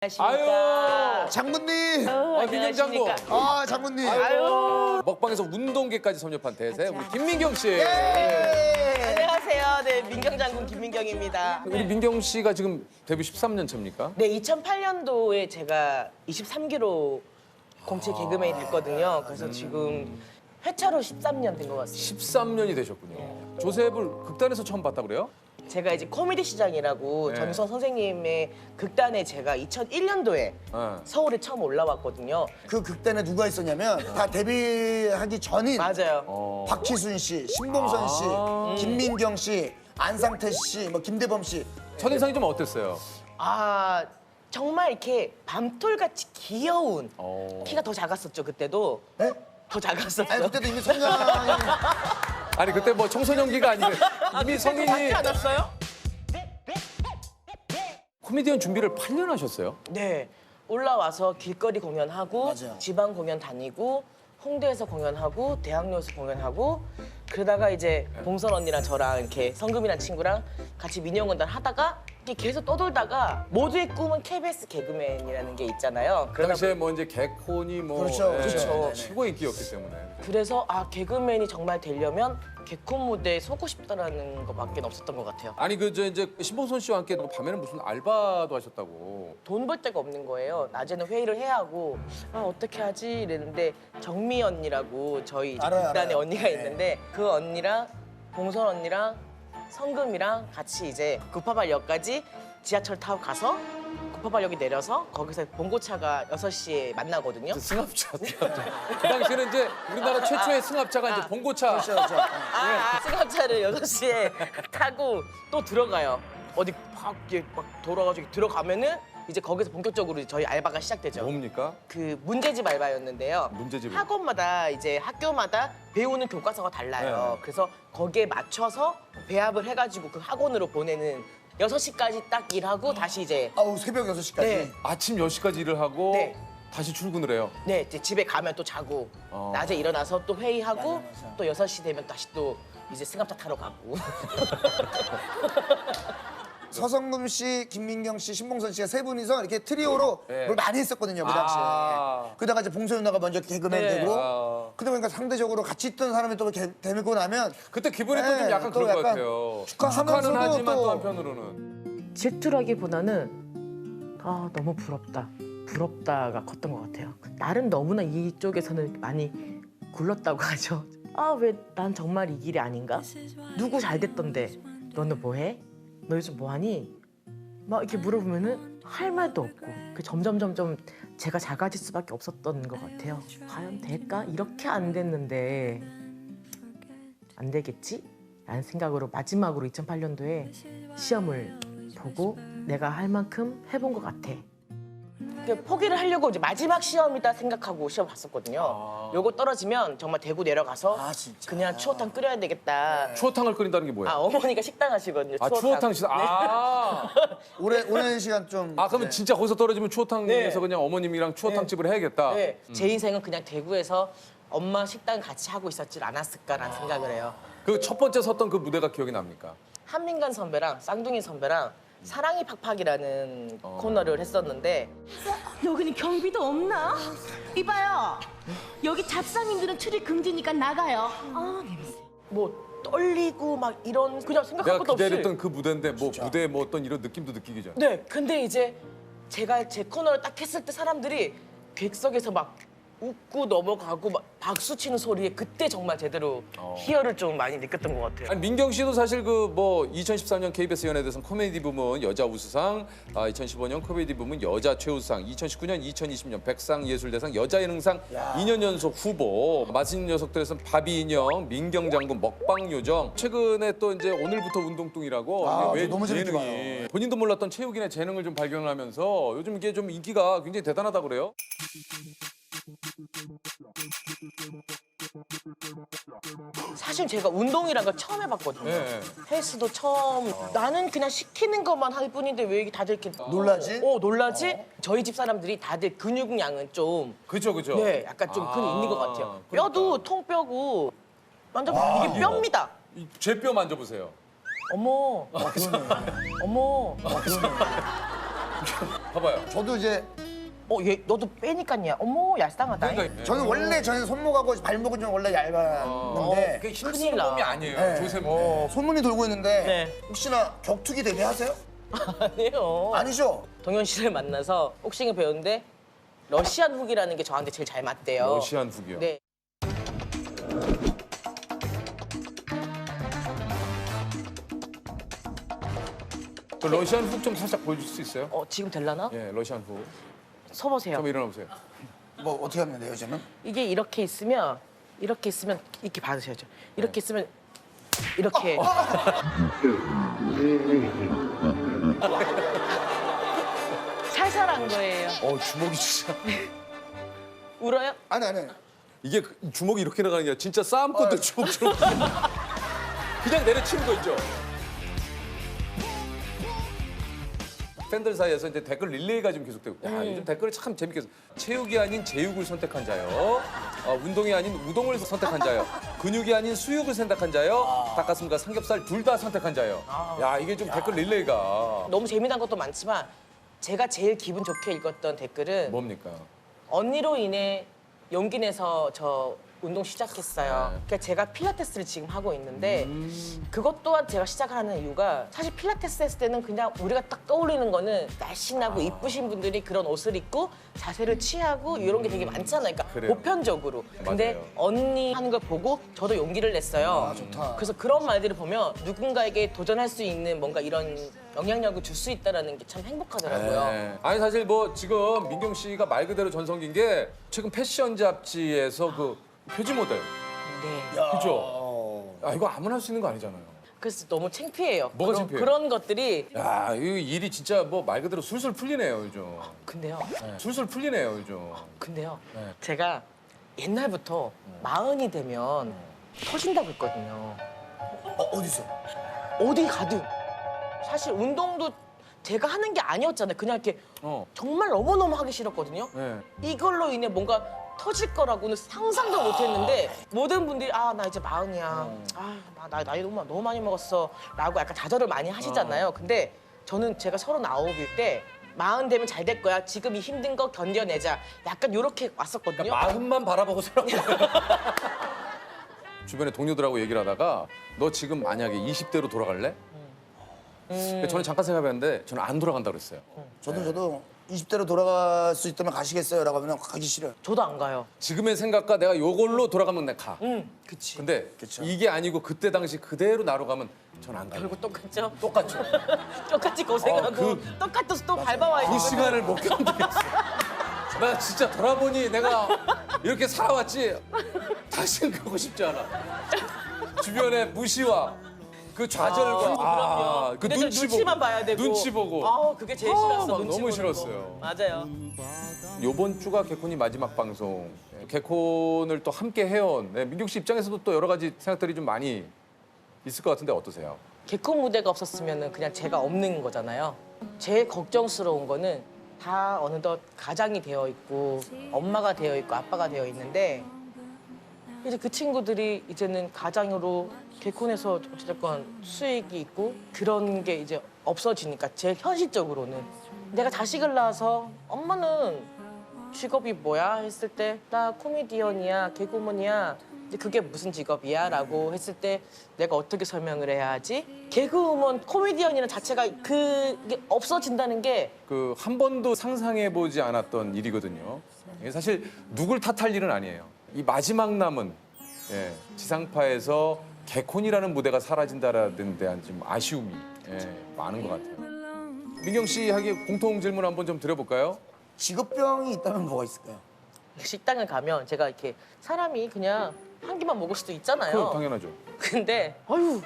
안녕하십니까. 아유, 장군님. 민경 장군. 아, 장군님. 아유. 먹방에서 운동계까지 섭렵한 대세 우리 김민경 씨. 안녕하세요. 네, 민경 장군 김민경입니다. 우리 민경 씨가 지금 데뷔 13년 차입니까? 네, 2008년도에 제가 23기로 공채 개그맨이 됐거든요. 그래서 지금 회차로 13년 된 것 같습니다. 13년이 되셨군요. 조셉을 극단에서 처음 봤다 그래요? 제가 이제 코미디 시장이라고 네. 전유성 선생님의 극단에 제가 2001년도에 네. 서울에 처음 올라왔거든요. 그 극단에 누가 있었냐면 다 데뷔하기 전인 맞아요. 박희순 씨, 신봉선 씨, 김민경 씨, 안상태 씨, 뭐 김대범 씨. 첫인상이 좀 어땠어요? 아, 정말 이렇게 밤톨같이 귀여운 어. 키가 더 작았었죠, 그때도. 예? 더 작았었죠. 아니 그때도 이미 성량이 아니 그때 뭐 청소년기가 아니고 이미 작지 성인이 않았어요? 코미디언 준비를 8년 하셨어요? 네. 올라와서 길거리 공연하고 맞아요. 지방 공연 다니고 홍대에서 공연하고 대학로에서 공연하고 그러다가 이제 봉선 언니랑 저랑 이렇게 성금이란 친구랑 같이 민영원단 하다가 이렇게 계속 떠돌다가 모두의 꿈은 KBS 개그맨이라는 게 있잖아요. 그 당시에 뭐 이제 개콘이 뭐 그렇죠, 그렇죠. 최고 인기였기 때문에. 그래서 아, 개그맨이 정말 되려면 개콘 무대에 서고 싶다라는 것밖에 없었던 것 같아요. 아니 그 저 이제 신봉선 씨와 함께 밤에는 무슨 알바도 하셨다고. 돈 벌 데가 없는 거예요. 낮에는 회의를 해야 하고 아, 어떻게 하지 이랬는데 정미 언니라고 저희 이제 알아요, 극단에 알아요. 언니가 네. 있는데 그 언니랑 봉선 언니랑 성금이랑 같이 이제 구파발역까지 지하철 타고 가서 구파발역에 내려서 거기서 봉고차가 6시에 만나거든요. 그 승합차. 그 당시에는 이제 우리나라 최초의 승합차가 이제 봉고차. 그렇죠, 그렇죠. 승합차를 6시에 타고 또 들어가요. 어디 밖에 막 돌아가지고 들어가면은 이제 거기서 본격적으로 저희 알바가 시작되죠. 뭡니까? 그 문제집 알바였는데요. 문제집. 학원마다 이제 학교마다 배우는 교과서가 달라요. 네. 그래서 거기에 맞춰서 배합을 해가지고 그 학원으로 보내는 6시까지 딱 일하고 다시 이제 아우 새벽 6시까지. 네. 아침 10시까지 일을 하고 네. 다시 출근을 해요. 네, 이제 집에 가면 또 자고 어. 낮에 일어나서 또 회의하고 맞아. 또 6시 되면 다시 또 이제 승합차 타러 가고 서성금 씨, 김민경 씨, 신봉선 씨가 세 분이서 이렇게 트리오로 네. 뭘 많이 했었거든요, 그 당시에. 아. 그러다가 이제 봉선 누나가 먼저 개그맨 네. 되고 아. 그러다 보니까 상대적으로 같이 있던 사람이 또 되고 나면 그때 기분이 또 좀 네, 약간 또 그런 것 약간 같아요. 축하하면서도 축하는 하지만 또 또 한편으로는 질투라기보다는 아 너무 부럽다가 컸던 것 같아요. 나름 너무나 이쪽에서는 많이 굴렀다고 하죠. 아 왜 난 정말 이 길이 아닌가? 누구 잘 됐던데 너는 뭐해? 너 요즘 뭐하니? 막 이렇게 물어보면은 할 말도 없고 그 점점 제가 작아질 수밖에 없었던 것 같아요. 과연 될까? 이렇게 안 됐는데 안 되겠지? 라는 생각으로 마지막으로 2008년도에 시험을 보고 내가 할 만큼 해본 것 같아. 포기를 하려고 이제 마지막 시험이다 생각하고 시험 봤었거든요. 아. 요거 떨어지면 정말 대구 내려가서 아, 진짜? 그냥 추어탕 끓여야 되겠다. 추어탕을 끓인다는 게 뭐예요? 아 어머니가 식당 하시거든요. 아, 추어탕 시다. 아. 오랜 시간 좀 아, 그러면 진짜 거기서 떨어지면 추어탕에서 네. 그냥 어머님이랑 추어탕집을 해야겠다. 네, 제 인생은 그냥 대구에서 엄마 식당 같이 하고 있었지 않았을까라는 생각을 해요. 그 첫 번째 섰던 그 무대가 기억이 납니까? 한민간 선배랑 쌍둥이 선배랑 사랑이 팍팍이라는 코너를 했었는데 여기는 경비도 없나? 이봐요. 여기 잡상인들은 출입 금지니까 나가요. 아, 냄새. 뭐 떨리고 막 이런 그냥 생각할 내가 것도 없이 기다렸던 그 무대인데 뭐 무대에 뭐 어떤 이런 느낌도 느끼기 전에. 네, 근데 이제 제가 제 코너를 딱 했을 때 사람들이 객석에서 막 웃고 넘어가고 막 박수 치는 소리에 그때 정말 제대로 희열을 좀 많이 느꼈던 것 같아요. 아니, 민경 씨도 사실 그 뭐 2013년 KBS 연예대상 코미디 부문 여자 우수상, 2015년 코미디 부문 여자 최우수상, 2019년, 2020년 백상예술대상 여자 예능상 2년 연속 후보. 맛있는 녀석들에서는 바비 인형, 민경 장군 먹방 요정. 최근에 또 이제 오늘부터 운동뚱이라고 아, 이게 너무 재밌게 예능이 봐요. 본인도 몰랐던 체육인의 재능을 좀 발견하면서 요즘 이게 좀 인기가 굉장히 대단하다 그래요. 사실 제가 운동이란 걸 처음 해봤거든요. 네. 헬스도 처음. 나는 그냥 시키는 것만 할 뿐인데 왜 이게 다들 이렇게 놀라지? 놀라지? 저희 집 사람들이 다들 근육량은 좀 그죠, 그죠. 네, 약간 좀 근이 있는 것 같아요. 뼈도 통뼈고 완전 이게 뼈입니다. 제 뼈 만져보세요. 어머, 어머. 봐봐요. 저도 이제 얘 너도 빼니까냐. 어머 얄쌍하다. 그러니까 저는 원래 저는 손목하고 발목은 좀 원래 얇았는데 그게 힘 큰일 쓰는 나. 몸이 아니에요. 네. 조셉. 소문이 돌고 있는데 네. 혹시나 격투기 대회하세요? 아니에요. 아니죠? 동현 씨를 만나서 복싱을 배웠는데 러시안 훅이라는 게 저한테 제일 잘 맞대요. 러시안 훅이요. 네. 그 러시안 훅 좀 살짝 보여줄 수 있어요? 지금 될라나? 예, 러시안 훅. 서보세요. 좀 일어나 보세요. 뭐 어떻게 하면 돼요, 저는? 이게 이렇게 있으면 이렇게 받으셔야죠. 이렇게 있으면 이렇게. 살살한 거예요. 주먹이 진짜. 울어요? 아니. 이게 주먹이 이렇게 나가는 게 아니라 진짜 싸움꾼들 주먹처럼. 그냥 내려치는 거 있죠. 팬들 사이에서 이제 댓글 릴레이가 좀 계속되고, 야, 요즘 댓글이 참 재밌게 해서 체육이 아닌 제육을 선택한 자요, 운동이 아닌 우동을 선택한 자요, 근육이 아닌 수육을 선택한 자요, 닭가슴과 삼겹살 둘 다 선택한 자요. 야, 이게 좀 댓글 릴레이가 너무 재미난 것도 많지만 제가 제일 기분 좋게 읽었던 댓글은 뭡니까? 언니로 인해 용기 내서 저 운동 시작했어요. 그러니까 제가 필라테스를 지금 하고 있는데 그것 또한 제가 시작하는 이유가 사실 필라테스 했을 때는 그냥 우리가 딱 떠올리는 거는 날씬하고 이쁘신 분들이 그런 옷을 입고 자세를 취하고 이런 게 되게 많잖아요. 그러니까 그래요. 보편적으로. 근데 맞아요. 언니 하는 걸 보고 저도 용기를 냈어요. 좋다. 그래서 그런 말들을 보면 누군가에게 도전할 수 있는 뭔가 이런 영향력을 줄 수 있다는 게 참 행복하더라고요. 네. 아니 사실 뭐 지금 민경 씨가 말 그대로 전성기인 게 최근 패션 잡지에서 그 표지 모델. 네. 그죠? 아, 이거 아무나 할 수 있는 거 아니잖아요. 그래서 너무 창피해요. 뭐가 창피해요? 그런 것들이. 야, 이 일이 진짜 뭐 말 그대로 술술 풀리네요, 요즘. 근데요. 술술 풀리네요, 요즘. 근데요. 네. 제가 옛날부터 마흔이 되면 터진다고 했거든요. 어디서? 어디 가든. 사실 운동도 제가 하는 게 아니었잖아요. 그냥 이렇게 어. 정말 너무너무 하기 싫었거든요. 네. 이걸로 인해 뭔가 터질 거라고는 상상도 못 했는데 모든 분들이 나 이제 마흔이야. 나 나이 너무 많이 먹었어. 라고 약간 좌절을 많이 하시잖아요. 근데 저는 제가 39일 때 마흔 되면 잘 될 거야. 지금 이 힘든 거 견뎌내자. 약간 요렇게 왔었거든요. 그러니까 마음만 바라보고 살았고. 주변에 동료들하고 얘기를 하다가 너 지금 만약에 20대로 돌아갈래? 저는 잠깐 생각해봤는데 저는 안 돌아간다 그랬어요. 저도 20대로 돌아갈 수 있다면 가시겠어요? 라고 하면 가기 싫어요. 저도 안 가요. 지금의 생각과 내가 요걸로 돌아가면 내가 가. 그치. 근데 그쵸. 이게 아니고 그때 당시 그대로 나로 가면 전 안 가요. 결국 똑같죠? 똑같죠. 똑같이 고생하고 똑같아서 또 밟아와야 그 돼. 시간을 못 견디겠어. 나 진짜 돌아보니 내가 이렇게 살아왔지 다시는 가고 싶지 않아. 주변의 무시와 그 좌절과 그 근데 저 눈치 눈치만 보고, 봐야 되고. 눈치 보고 그게 제일 싫었어. 막 눈치 너무 보는 싫었어요. 거. 맞아요. 이번 주가 개콘이 마지막 방송. 개콘을 또 함께 해온 민경 씨 입장에서도 또 여러 가지 생각들이 좀 많이 있을 것 같은데 어떠세요? 개콘 무대가 없었으면 그냥 제가 없는 거잖아요. 제일 걱정스러운 거는 다 어느덧 가장이 되어 있고 엄마가 되어 있고 아빠가 되어 있는데 이제 그 친구들이 이제는 가장으로 개콘에서 어쨌든 수익이 있고 그런 게 이제 없어지니까 제일 현실적으로는 내가 자식을 낳아서 엄마는 직업이 뭐야 했을 때 나 코미디언이야 개그우먼이야 이제 그게 무슨 직업이야 라고 했을 때 내가 어떻게 설명을 해야 하지? 개그우먼 코미디언이라는 자체가 그게 없어진다는 게 그 한 번도 상상해 보지 않았던 일이거든요. 이게 사실 누굴 탓할 일은 아니에요. 이 마지막 남은 지상파에서 개콘이라는 무대가 사라진다라는 데한 좀 아쉬움이 많은 것 같아요. 민경 씨에게 공통 질문 한번 좀 드려볼까요? 직업병이 있다면 뭐가 있을까요? 식당을 가면 제가 이렇게 사람이 그냥 한 끼만 먹을 수도 있잖아요. 그 당연하죠. 근데 아유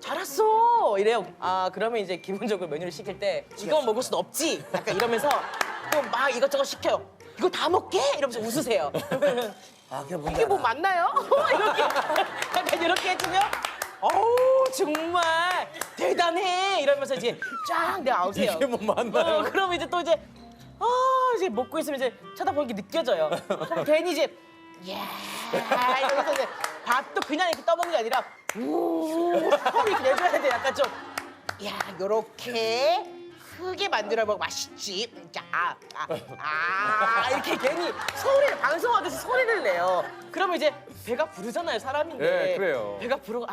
잘 왔어 이래요. 그러면 이제 기본적으로 메뉴를 시킬 때 이거 먹을 수는 없지. 약간 이러면서 또 막 이것저것 시켜요. 이거 다 먹게? 이러면서 웃으세요. 그러면 그게 뭔지 이게 뭐 알아. 맞나요? 이렇게 약간 이렇게 해주면 어우 정말 대단해 이러면서 이제 쫙 내가 아우세요. 이게 뭐 맞나요? 그럼 이제 또 이제 이제 먹고 있으면 이제 쳐다보는 게 느껴져요. 그럼 괜히 이제 이러면서 이제 밥도 그냥 이렇게 떠먹는 게 아니라 소리 이렇게 내줘야 돼. 약간 좀 요렇게 크게 만들어 먹으면 맛있지. 이렇게 괜히 소리를 방송하듯이 소리를 내요. 그러면 이제 배가 부르잖아요, 사람인데. 네, 그래요. 배가 부르고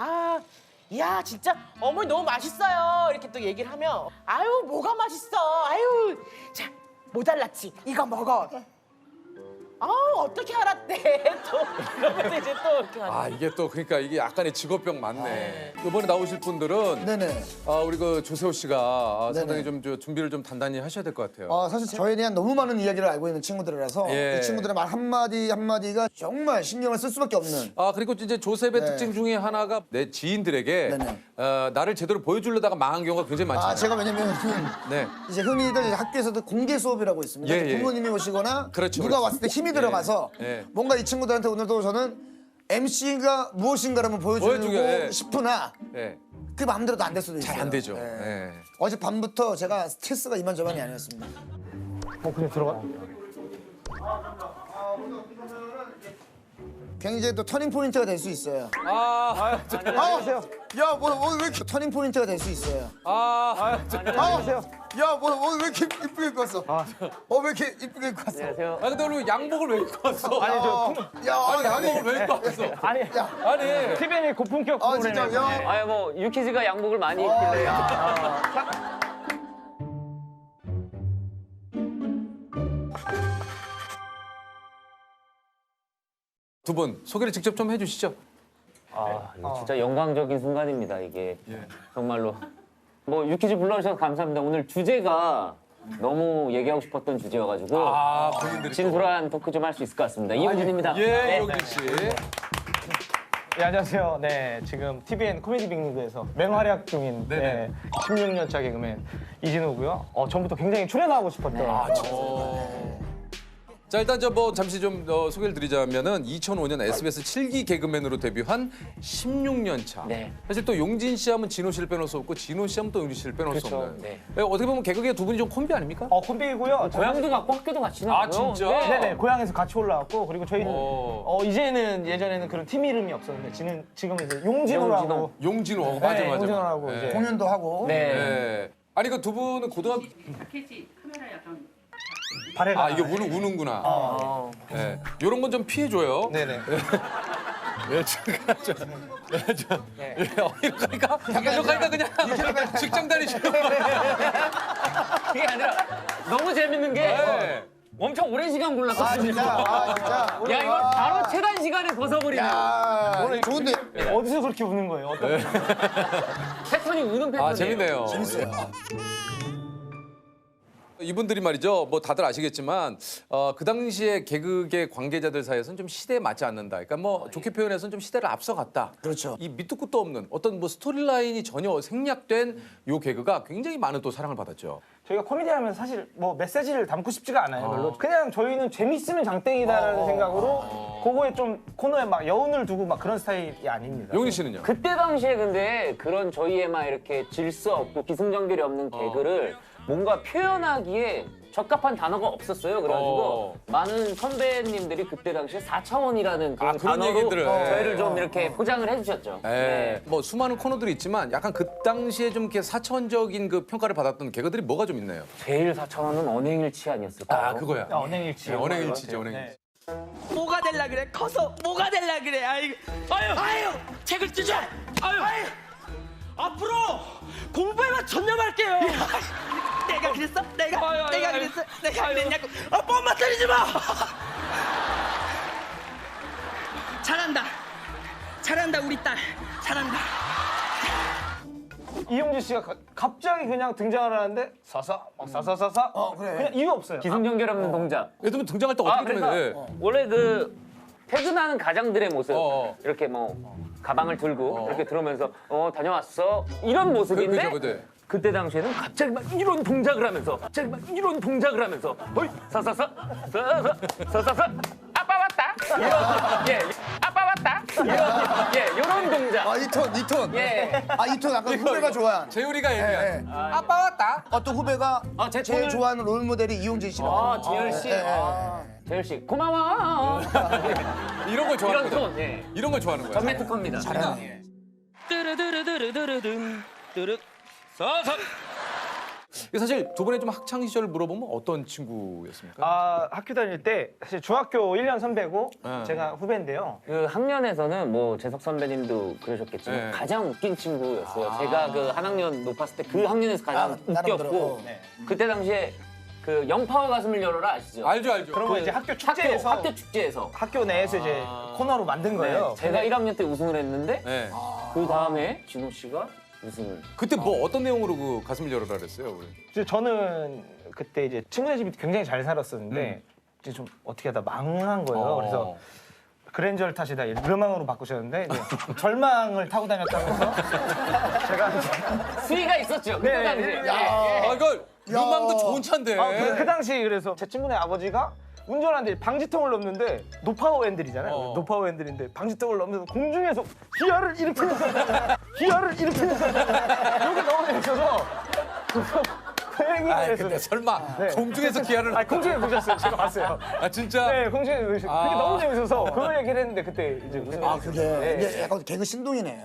야 진짜 어머니 너무 맛있어요. 이렇게 또 얘기를 하면 아유 뭐가 맛있어. 아유 자 모자랐지 이거 먹어. 어떻게 알았대. 또 그러면서 이제 또 이렇게 하는. 이게 또 그러니까 이게 약간의 직업병 맞네. 이번에 나오실 분들은 네네. 우리 그 조세호 씨가 상당히 네네. 좀 준비를 좀 단단히 하셔야 될 것 같아요. 사실 저에 대한 너무 많은 이야기를 알고 있는 친구들이라서 예. 이 친구들의 말 한마디 한마디가 정말 신경을 쓸 수밖에 없는. 그리고 이제 조셉의 네. 특징 중에 하나가 내 지인들에게 네네. 나를 제대로 보여주려다가 망한 경우가 굉장히 많잖아요. 제가 왜냐면 네. 이제 흔히들 이제 학교에서도 공개 수업이라고 있습니다. 예, 이제 예. 부모님이 오시거나 그렇죠, 누가 그렇죠. 왔을 때 힘이 들어가서 예. 뭔가 이 친구들한테 오늘도 저는 MC가 무엇인가를 한번 보여주고 예. 싶으나 네. 그 마음대로도 안 될 수도 있어요. 잘 안 되죠. 예. 네. 어제 밤부터 제가 스트레스가 이만저만이 아니었습니다. 그냥 들어가. 굉장히 또 터닝 포인트가 될 수 있어요. 안녕하세요. 야, 뭐 왜 이렇게 터닝 포인트가 될 수 있어요. 안녕하세요. 야, 뭐 왜 이렇게 이쁘게 입고 왔어? 왜 이렇게 이쁘게 입고 왔어? 안녕하세요. 근데 오늘 양복을 왜 입고 왔어? 야, 양복을 왜 입고 왔어? 아니, 아니. TVN의 고품격 진짜 프로그램. 야. 아니 뭐 유키즈가 양복을 많이 입길래 두 분 소개를 직접 좀 해주시죠. 이거 진짜 영광적인 순간입니다 이게 정말로 뭐 유키즈 불러주셔서 감사합니다. 오늘 주제가 너무 얘기하고 싶었던 주제여가지고 본인들이 진솔한 토크 좀 할 수 있을 것 같습니다. 이용진입니다. 예, 네. 용진 씨. 네, 안녕하세요. 네, 지금 TVN 코미디 빅리그에서 맹활약 중인 네네. 16년 차 개그맨 이진호고요. 전부터 굉장히 출연하고 싶었던. 자 일단 잠시 좀 소개를 드리자면은 2005년 SBS 7기 개그맨으로 데뷔한 16년 차. 네. 사실 또 용진 씨 하면 진호 씨를 빼놓을 수 없고 진호 씨 하면 또 용진 씨를 빼놓을 수 그렇죠. 없는. 네. 어떻게 보면 개그계 두 분이 좀 콤비 아닙니까? 콤비고요. 고향도 같고 학교도 같이 나고요. 진짜? 네. 네네, 고향에서 같이 올라왔고 그리고 저희는 오. 이제는 예전에는 그런 팀 이름이 없었는데 지금 이제 용진호라고. 용진호 맞아. 용진호라고 네. 이제. 공연도 하고. 네. 네. 아니 그 두 분은 고등학교 발해가. 이게 우는구나. 네. 이런 건 좀 피해줘요. 네네. 이렇게 하니까 그냥 직장 다니시는 거예요. 그게 아니라 너무 재밌는 게 네. 엄청 오랜 시간 골랐거든요. 진짜. 야 이걸 바로 최단 시간에 벗어버리네. 오늘 좋은데. 어디서 그렇게 우는 거예요? 어떤 패턴이 우는 패턴이에요. 재밌네요. 재밌어요. 이분들이 말이죠. 뭐 다들 아시겠지만 그 당시에 개그계 관계자들 사이에서는 좀 시대에 맞지 않는다. 그러니까 뭐 좋게 표현해서는 좀 시대를 앞서갔다. 그렇죠. 이 밑도 끝도 없는 어떤 뭐 스토리라인이 전혀 생략된 요 개그가 굉장히 많은 또 사랑을 받았죠. 저희가 코미디 하면 사실 뭐 메시지를 담고 싶지가 않아요, 별로. 그냥 저희는 재밌으면 장땡이다라는 생각으로 그거에 좀 코너에 막 여운을 두고 막 그런 스타일이 아닙니다. 용진 씨는요? 그때 당시에 근데 그런 저희의 막 이렇게 질서 없고 기승전결이 없는 개그를 뭔가 표현하기에 적합한 단어가 없었어요. 그래가지고 많은 선배님들이 그때 당시에 4차원이라는 그런 그런 단어로 얘기들을. 저희를 좀 이렇게 포장을 해주셨죠. 네. 뭐 수많은 코너들이 있지만 약간 그 당시에 좀 이렇게 사천적인 그 평가를 받았던 개그들이 뭐가 좀 있나요? 제일 4차원은 언행일치 아니었을까요? 그거야. 언행일치. 네, 언행일치죠, 언행일치. 뭐가 될라 그래? 커서 뭐가 될라 그래? 아유, 책을 찢어. 아유, 앞으로 공부에만 전념할게요. 내가 그랬어? 내가 그랬어? 내가 그랬냐고? 뻔만 때리지 마. 잘한다 우리 딸. 잘한다. 이용진 씨가 갑자기 그냥 등장을 하는데 사사사사 그래. 그냥 이유 없어요. 기승전결 없는 동작. 예를 들면 등장할 때 어떻게 그러니까 되면 원래 그 퇴근하는 가장들의 모습 이렇게 뭐 가방을 들고 이렇게 들어오면서 다녀왔어 이런 모습인데 그죠. 그때 당시에는 갑자기 막 이런 동작을 하면서 어이 사사사 아빠 왔다 이런 아빠 왔다 이런 동작 이 톤. 예. 이 톤 아까 후배가 좋아하는. 재율이가 얘기한 아빠 왔다. 어떤 후배가 제 제일 톤을- 좋아하는 롤 모델이 이용진 씨라고. 재열 씨 재열 씨 고마워 이런 걸 좋아하는 이런 거죠. 톤 예. 이런 걸 좋아하는 거야. 전매 특허입니다. 뚜르드르드르드르든 뚜르 서서 사실 두 분의 좀 학창 시절 물어보면 어떤 친구였습니까? 아, 학교 다닐 때 사실 중학교 1년 선배고 네. 제가 후배인데요. 그 학년에서는 뭐 재석 선배님도 그러셨겠지만 네. 가장 웃긴 친구였어요. 제가 그 한 학년 높았을 때 그 학년에서 가장 나름 들어. 웃겼고 그때 당시에 그 영파와 가슴을 열어라 아시죠? 알죠, 알죠. 그런 거 이제 학교 축제에서 학교 축제에서 학교 내에서 이제 코너로 만든 거예요. 제가 1학년 때 우승을 했는데 네. 그 다음에 진호 씨가 우승을. 그때 뭐 어떤 내용으로 그 가슴을 열어라 그랬어요? 우리? 이제 저는 그때 이제 친구네 집이 굉장히 잘 살았었는데 이제 좀 어떻게 하다 망한 거예요. 그래서 그랜저를 타시다 르망으로 바꾸셨는데 이제 절망을 타고 다녔다면서 제가 이제 수위가 있었죠. 그때 네, 당시에. 네. 아, 이거 유망도 좋은 차인데. 그 당시 그래서 제 친구네 아버지가 운전하는데 방지턱을 넘는데 노파워 핸들이잖아요. 노파워 핸들인데 방지턱을 넘면서 공중에서 기아를 일으키면서 여기 너무 재밌어서 그 얘기를 아, 했어요. 근데 설마 네. 공중에서 기아를? 아니 공중에 보셨어요. 제가 봤어요. 아, 진짜? 네, 공중에 보셨어요. 아. 그게 너무 재밌어서 그걸 얘기를 했는데 그때 이제 무슨 아 그게 네. 이게 약간 개그 신동이네.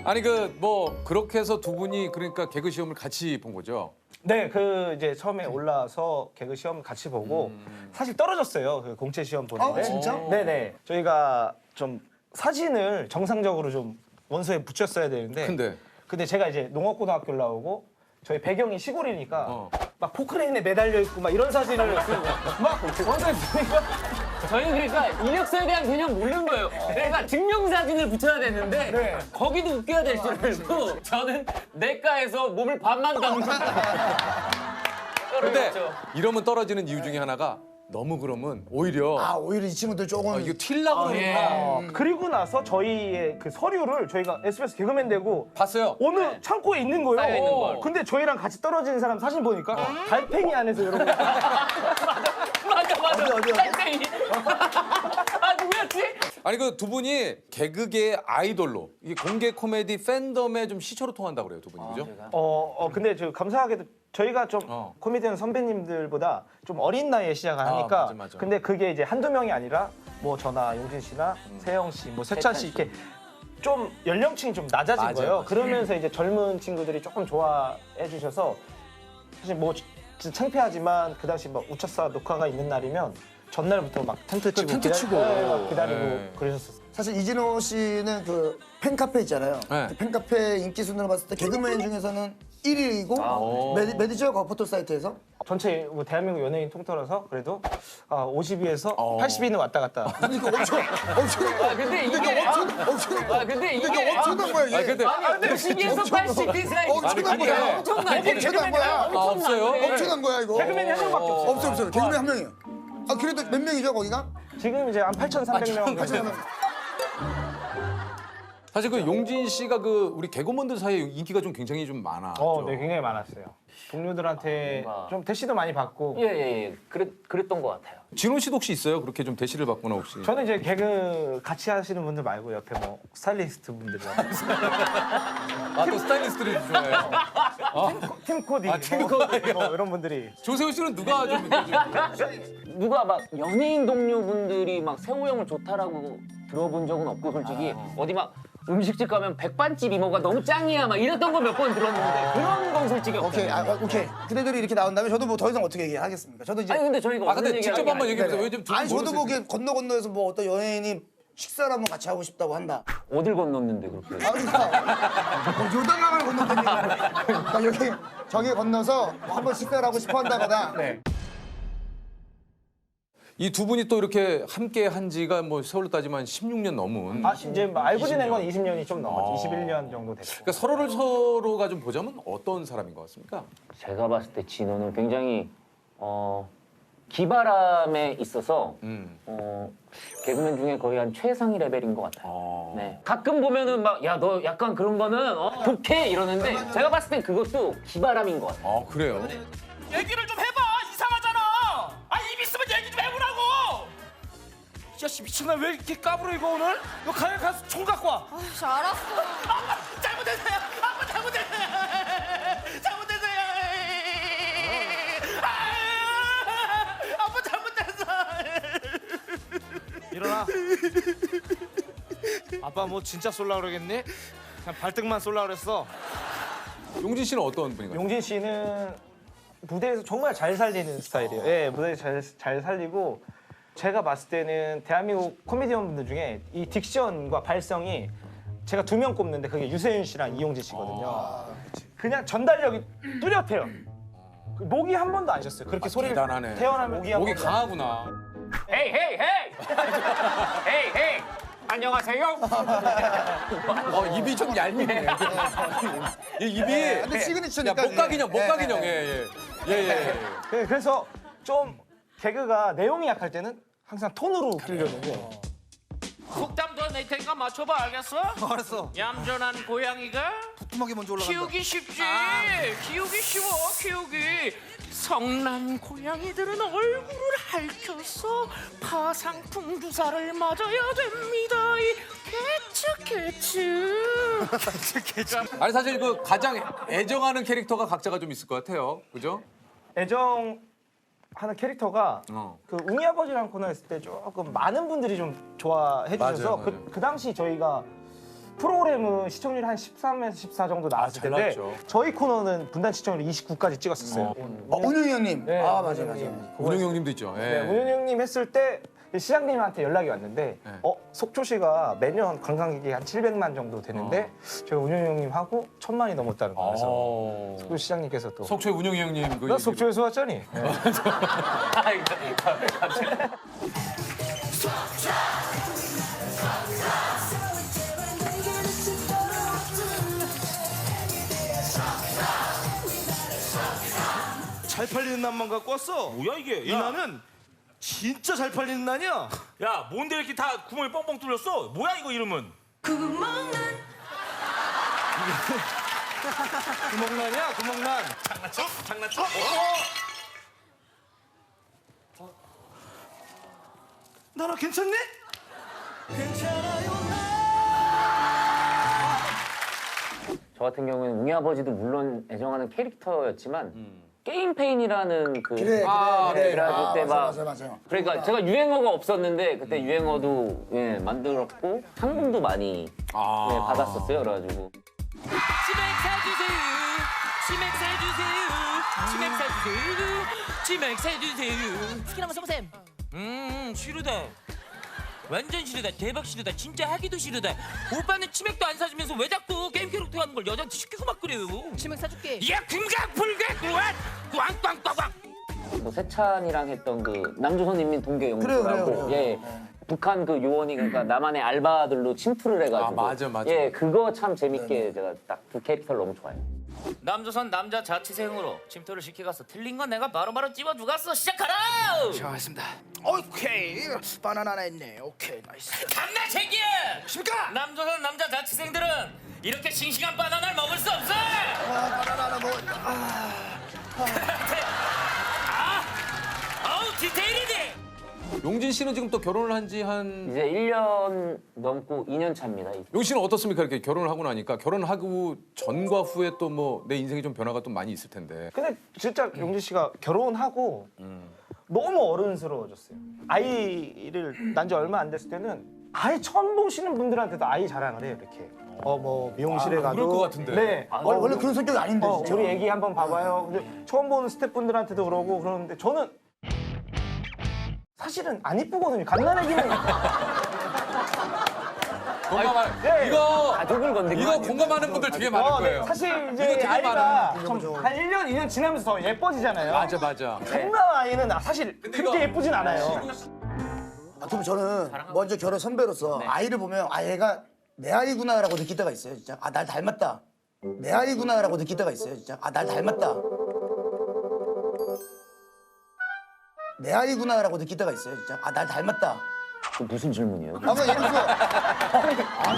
아니 그 뭐 그렇게 해서 두 분이 그러니까 개그 시험을 같이 본 거죠? 네, 그 이제 처음에 올라서 개그 시험 같이 보고 사실 떨어졌어요. 그 공채 시험 보는데. 진짜? 네네. 저희가 좀 사진을 정상적으로 좀 원서에 붙였어야 되는데. 근데 제가 이제 농업고등학교를 나오고 저희 배경이 시골이니까 막 포크레인에 매달려 있고 막 이런 사진을 막 원서에 보니까 저희는 그러니까 이력서에 대한 개념 모르는 거예요. 그러니까 증명사진을 붙여야 되는데 네. 거기도 웃겨야 될 줄 알고 저는 내과에서 몸을 반만 담은 거예요. 근데 그렇죠. 이러면 떨어지는 이유 중에 하나가 너무 그러면 오히려 아 오히려 이 친구들 조금 이거 튀려고 그러는구나. 그리고 나서 저희의 그 서류를 저희가 SBS 개그맨 되고 봤어요? 어느 창고에 있는 거예요. 쌓여 있는 걸. 근데 저희랑 같이 떨어지는 사람 사진 보니까 달팽이 안에서 이러고 맞아. 어디? 땡땡이. 아 누구였지? 아니 그 두 분이 개그계 아이돌로 이게 공개 코미디 팬덤에 좀 시초로 통한다고 그래요, 두 분이. 그죠? 근데 저 감사하게도 저희가 좀 코미디언 선배님들보다 좀 어린 나이에 시작을 하니까 맞아. 근데 그게 이제 한두 명이 아니라 뭐 저나 용진 씨나 세영 씨, 뭐 세찬 씨 이렇게 좀 연령층이 좀 낮아진 맞아요, 거예요. 맞아요. 그러면서 이제 젊은 친구들이 조금 좋아해 주셔서 사실 뭐 진짜 창피하지만 그 당시 막 우차사 녹화가 있는 날이면 전날부터 막 텐트 치고 텐트 치고. 막 기다리고 네. 그러셨었어요. 사실 이진호 씨는 그 팬카페 있잖아요. 네. 그 팬카페 인기 순으로 봤을 때 개그맨 중에서는 1위이고 매니저 그 포토 사이트에서 전체 뭐 대한민국 연예인 통틀어서 그래도 50위에서 80위는 왔다 갔다. 그러니까 엄청 근데 이게 근데 이게 엄청난 거야 아 이게. 근데 50에서 80이 사이 엄청난 거야. 엄청나지. 엄청난 거야. 없어요? 엄청난 거야 이거. 개그맨이 한 명밖에 없어요. 없어요. 개그맨 한 명이에요. 아 그래도 몇 명이죠 거기가? 지금 이제 한 8,300명. 사실 그 용진 씨가 그 우리 개그맨들 사이에 인기가 좀 굉장히 좀 많았죠. 네, 굉장히 많았어요. 동료들한테 뭔가- 좀 대시도 많이 받고. 예. 그랬던 것 같아요. 진호 씨도 혹시 있어요? 그렇게 좀 대시를 받거나 혹시? 저는 이제 개그 같이 하시는 분들 말고 옆에 뭐 스타일리스트 분들이랑 또 스타일리스트를 좋아해요. 팀 코디, 뭐 이런 분들이 조세호 씨는 누가 좀 누가 막 연예인 동료분들이 막 세호 형을 좋다라고 들어본 적은 없고 솔직히 어디 막 음식집 가면 백반집 이모가 너무 짱이야 막 이랬던 거 몇 번 들었는데 그런 건 솔직히 오케이, 없어요. 오케이. 그대들이 이렇게 나온 다음에 저도 뭐 더 이상 어떻게 얘기하겠습니까? 저도 이제 아니 근데 저희가 근데 어떤 직접 얘기하는 한번 게 얘기해 보세요. 네네. 왜냐면 아니 저도 뭐 이렇게 건너에서 뭐 어떤 연예인이 식사를 한번 같이 하고 싶다고 한다. 어딜 건넜는데 그렇게. 아 그러니까 요단강을 건너다니까 그러니까 여기 저기 건너서 뭐 한번 식사를 하고 싶어 한다거나. 이 두 분이 또 이렇게 함께 한 지가 뭐 세월로 따지면 16년 넘은. 이제 뭐 알고 지낸 건 20년이 좀 넘었죠. 21년 정도 됐고. 그러니까 서로가 좀 보자면 어떤 사람인 것 같습니까? 제가 봤을 때 진호는 굉장히 기바람에 있어서 개그맨 중에 거의 한 최상위 레벨인 것 같아요. 네. 가끔 보면은 막 야 너 약간 그런 거는 독해 이러는데 제가 봤을 땐 그것도 기바람인 것 같아요. 아 그래요? 얘기를 좀 해봐. 이상하잖아. 입 있으면 얘기 좀 해보라고. 이 자식 미친놈 왜 이렇게 까불어 입어 오늘? 너 가서 총 갖고 와. 알았어. 잘못했어요. 아빠 잘못했어요. 잘못했어요. 아빠 잘못했어. 일어나. 아빠 뭐 진짜 쏠라 그러겠니? 그냥 발등만 쏠라 그랬어. 용진 씨는 어떤 분인가요? 용진 씨는 무대에서 정말 잘 살리는 스타일이에요. 예, 무대에서 잘 살리고 제가 봤을 때는 대한민국 코미디언 분들 중에 이 딕션과 발성이 제가 2명 꼽는데 그게 유세윤 씨랑 이용진 씨거든요. 그냥 전달력이 뚜렷해요. 그 목이 한 번도 안 쉬었어요. 그렇게 소리를 대단하네. 태어나면 목이 한 목이 번도 안 강하구나. 헤이 헤이 헤이 헤이 헤이 안녕하세요. 입이 좀 얄밉네. 이 입이 근데 시그니처니까. 목각인형. 예. 그래서 좀 개그가 내용이 약할 때는 항상 톤으로 웃기려고. 속담도 낼 테니까 맞춰봐 알겠어? 알았어. 얌전한 고양이가 두툼하게 먼저 올라간다. 키우기 쉽지. 키우기 쉬워 키우기. 성난 고양이들은 얼굴을 핥혀서 파상풍 주사를 맞아야 됩니다. 이 개츠. 아니 사실 그 가장 애정하는 캐릭터가 각자가 좀 있을 것 같아요. 그죠? 애정하는 캐릭터가 그 웅이 아버지라는 코너 했을 때 조금 많은 분들이 좀 좋아해 주셔서 맞아요. 그 당시 저희가 프로그램은 시청률이 한 13에서 14 정도 나왔을 잘 텐데 나왔죠. 저희 코너는 분단 시청률이 29까지 찍었었어요. 운영이 형님. 네, 맞아. 운영 형님도 있죠. 예. 네, 운영 형님 했을 때 시장님한테 연락이 왔는데 속초 씨가 매년 관광객이 한 700만 정도 되는데 제가 운영 형님하고 1000만이 넘었다는 거예요. 그래서 그 시장님께서 또 속초의 운영 형님 그 나 얘기로. 속초에서 왔잖니. 잘 팔리는 난만 갖고 왔어. 뭐야 이게? 이 난은 진짜 잘 팔리는 난이야. 야, 뭔데 이렇게 다 구멍이 뻥뻥 뚫렸어? 뭐야 이거 이름은? 구멍난이야 구멍난. 장난쳐? 나나 괜찮니? 저 같은 경우에는 웅이 아버지도 물론 애정하는 캐릭터였지만 게임 페인이라는 그 그래. 그래가지고 그때 막 맞아. 그러니까 제가 유행어가 없었는데 그때 유행어도 만들었고 상금도 많이 받았었어요. 그래가지고 치맥 사주세요. 치맥 사주세요. 치맥 사주세요. 치맥 사주세요. 치킨 한번 써보셈. 싫으다. 완전 싫으다. 대박 싫으다. 진짜 하기도 싫으다. 오빠는 치맥도 안 사주면서 왜 자꾸 게임 캐릭터 하는 걸 여자한테 시키고 막 그래요. 치맥 사줄게. 야 금강불가 꽝꽝꽝꽝. 또 세찬이랑 했던 그 남조선인민 동계연구소라고 그래요. 북한 그 요원이 그러니까 나만의 알바들로 침투를 해가지고 맞아. 그거 참 재밌게 제가 딱 그 캐릭터를 너무 좋아해요. 남조선 남자 자취생으로 침투를 시켜가서 틀린 건 내가 바로바로 찝어주갔어. 시작하라. 알겠습니다. 오케이. 바나나 하나 있네. 오케이. 나이스. 담나 새끼야. 십니까? 남조선 남자 자취생들은 이렇게 싱싱한 바나나를 먹을 수 없어. 바나나 하나 먹어. 아우 디테일이네. 용진 씨는 지금 또 결혼을 한 지 한 이제 1년 넘고 2년 차입니다. 용진 씨는 어떻습니까? 이렇게 결혼을 하고 나니까 결혼하고 전과 후에 또 뭐 내 인생에 좀 변화가 또 많이 있을 텐데. 근데 진짜 용진 씨가 결혼하고 너무 어른스러워졌어요. 아이를 낳은 지 얼마 안 됐을 때는 아예 처음 보시는 분들한테도 아이 자랑을 해요. 이렇게 뭐 미용실에 가도 그럴 것 같은데. 네. 원래 그런 성격이 아닌데 진짜. 우리 애기 한번 봐봐요. 근데 처음 보는 스태프분들한테도 그러고 그러는데 저는 사실은 안 이쁘거든요. 갓난애기는 공감하는 이거 가족을 건드리면 이거 공감하는 분들 되게 많을 거예요. 사실 이거 이제 되게 아이가 많아요. 한 1년, 2년 지나면서 더 예뻐지잖아요. 맞아. 장난 아이는 사실 그렇게 이거- 예쁘진 않아요. 그럼 저는 먼저 결혼 선배로서 아이를 보면 얘가 내 아이구나라고 느낄 때가 있어요. 진짜. 날 닮았다. 내 아이구나라고 느낄 때가 있어요. 진짜. 날 닮았다. 내 아이구나라고 느낄 때가 있어요. 진짜. 날 닮았다. 그 무슨 질문이에요? 예를 들어서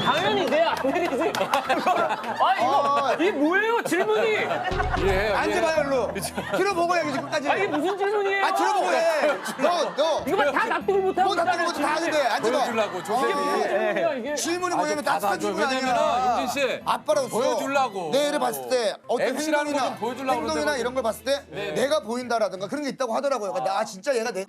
당연히 내 아들이지. 이게 뭐예요 질문이? 예. 앉아봐요, 일로. 들어보고 해, 끝까지. 이게 무슨 질문이에요? 들어보고 해. 너. 이거 다 납득을 못하고 너 납득을 다 하는데 앉아봐. 보여주려고 조셉이. 이게 질문이 뭐냐면 딱 다 질문 아니야. 왜냐면은 용진 씨 아빠로서 보여주려고. 내 애를 봤을 때 어떤 MC라는 행동이나 거좀 보여주려고 행동이나 그러는데 이런 걸 봤을 때 내가 보인다라든가 그런 게 있다고 하더라고요. 그러니까 진짜 얘가 내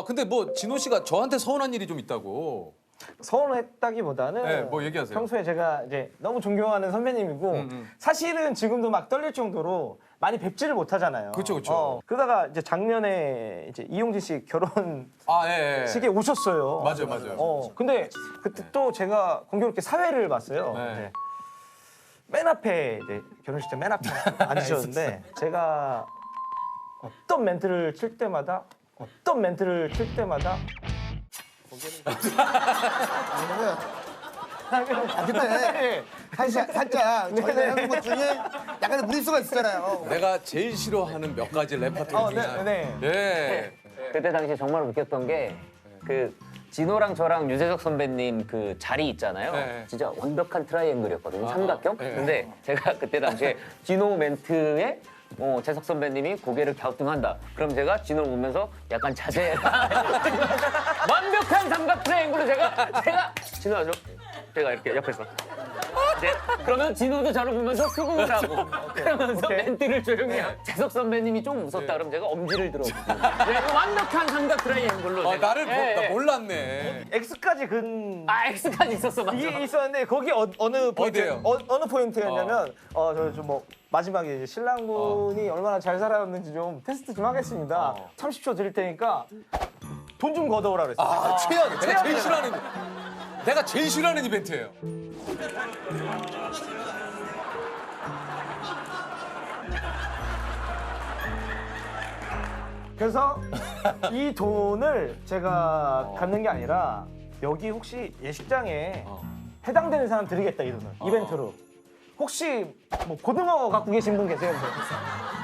근데 뭐 진호 씨가 저한테 서운한 일이 좀 있다고. 서운했다기보다는 네, 뭐 얘기하세요. 평소에 제가 이제 너무 존경하는 선배님이고 사실은 지금도 막 떨릴 정도로 많이 뵙지를 못하잖아요. 그쵸. 그러다가 이제 작년에 이제 이용진 씨 결혼 예. 식에 오셨어요. 맞아요. 근데 그때 또 제가 공교롭게 사회를 봤어요. 네. 네. 맨 앞에 이제 결혼식 때 맨 앞에 앉으셨는데 제가 어떤 멘트를 칠 때마다 근데 살짝 저희가 해본 것 중에 약간의 무리수가 있잖아요. 내가 제일 싫어하는 몇 가지 레퍼토리 중에 하나. 예. 그때 당시에 정말 웃겼던 게 그 진호랑 저랑 유재석 선배님 그 자리 있잖아요. 네. 진짜 완벽한 트라이앵글이었거든요. 삼각형. 네. 근데 제가 그때 당시에 진호 멘트에 재석 선배님이 고개를 갸우뚱한다. 그럼 제가 진호 보면서 약간 자제. 완벽한 삼각 트라이앵글로 제가 진호 아죠? 제가 이렇게 옆에서. 이제 그러면 진호도 저를 보면서 수긍을 하고 그러면서 멘트를 조용히 하고 재석 선배님이 좀 웃었다 그러면 제가 엄지를 들어주고 완벽한 삼각 트라이앵글로 제가. 나를 나 몰랐네. X까지 근 X까지 있었어 맞죠? 이게 있었는데 거기 어느 포인트 어디예요? 어느 포인트였냐면 뭐 마지막에 이제 신랑분이 얼마나 잘 살았는지 좀 테스트 좀 하겠습니다. 30초 드릴 테니까 돈 좀 걷어오라 그랬어요. 최악. 내가 제일 싫어하는 이벤트예요. 그래서 이 돈을 제가 갖는 게 아니라 여기 혹시 예식장에 해당되는 사람 드리겠다 이 돈을 이벤트로. 혹시 뭐 고등어 갖고 계신 분 계세요?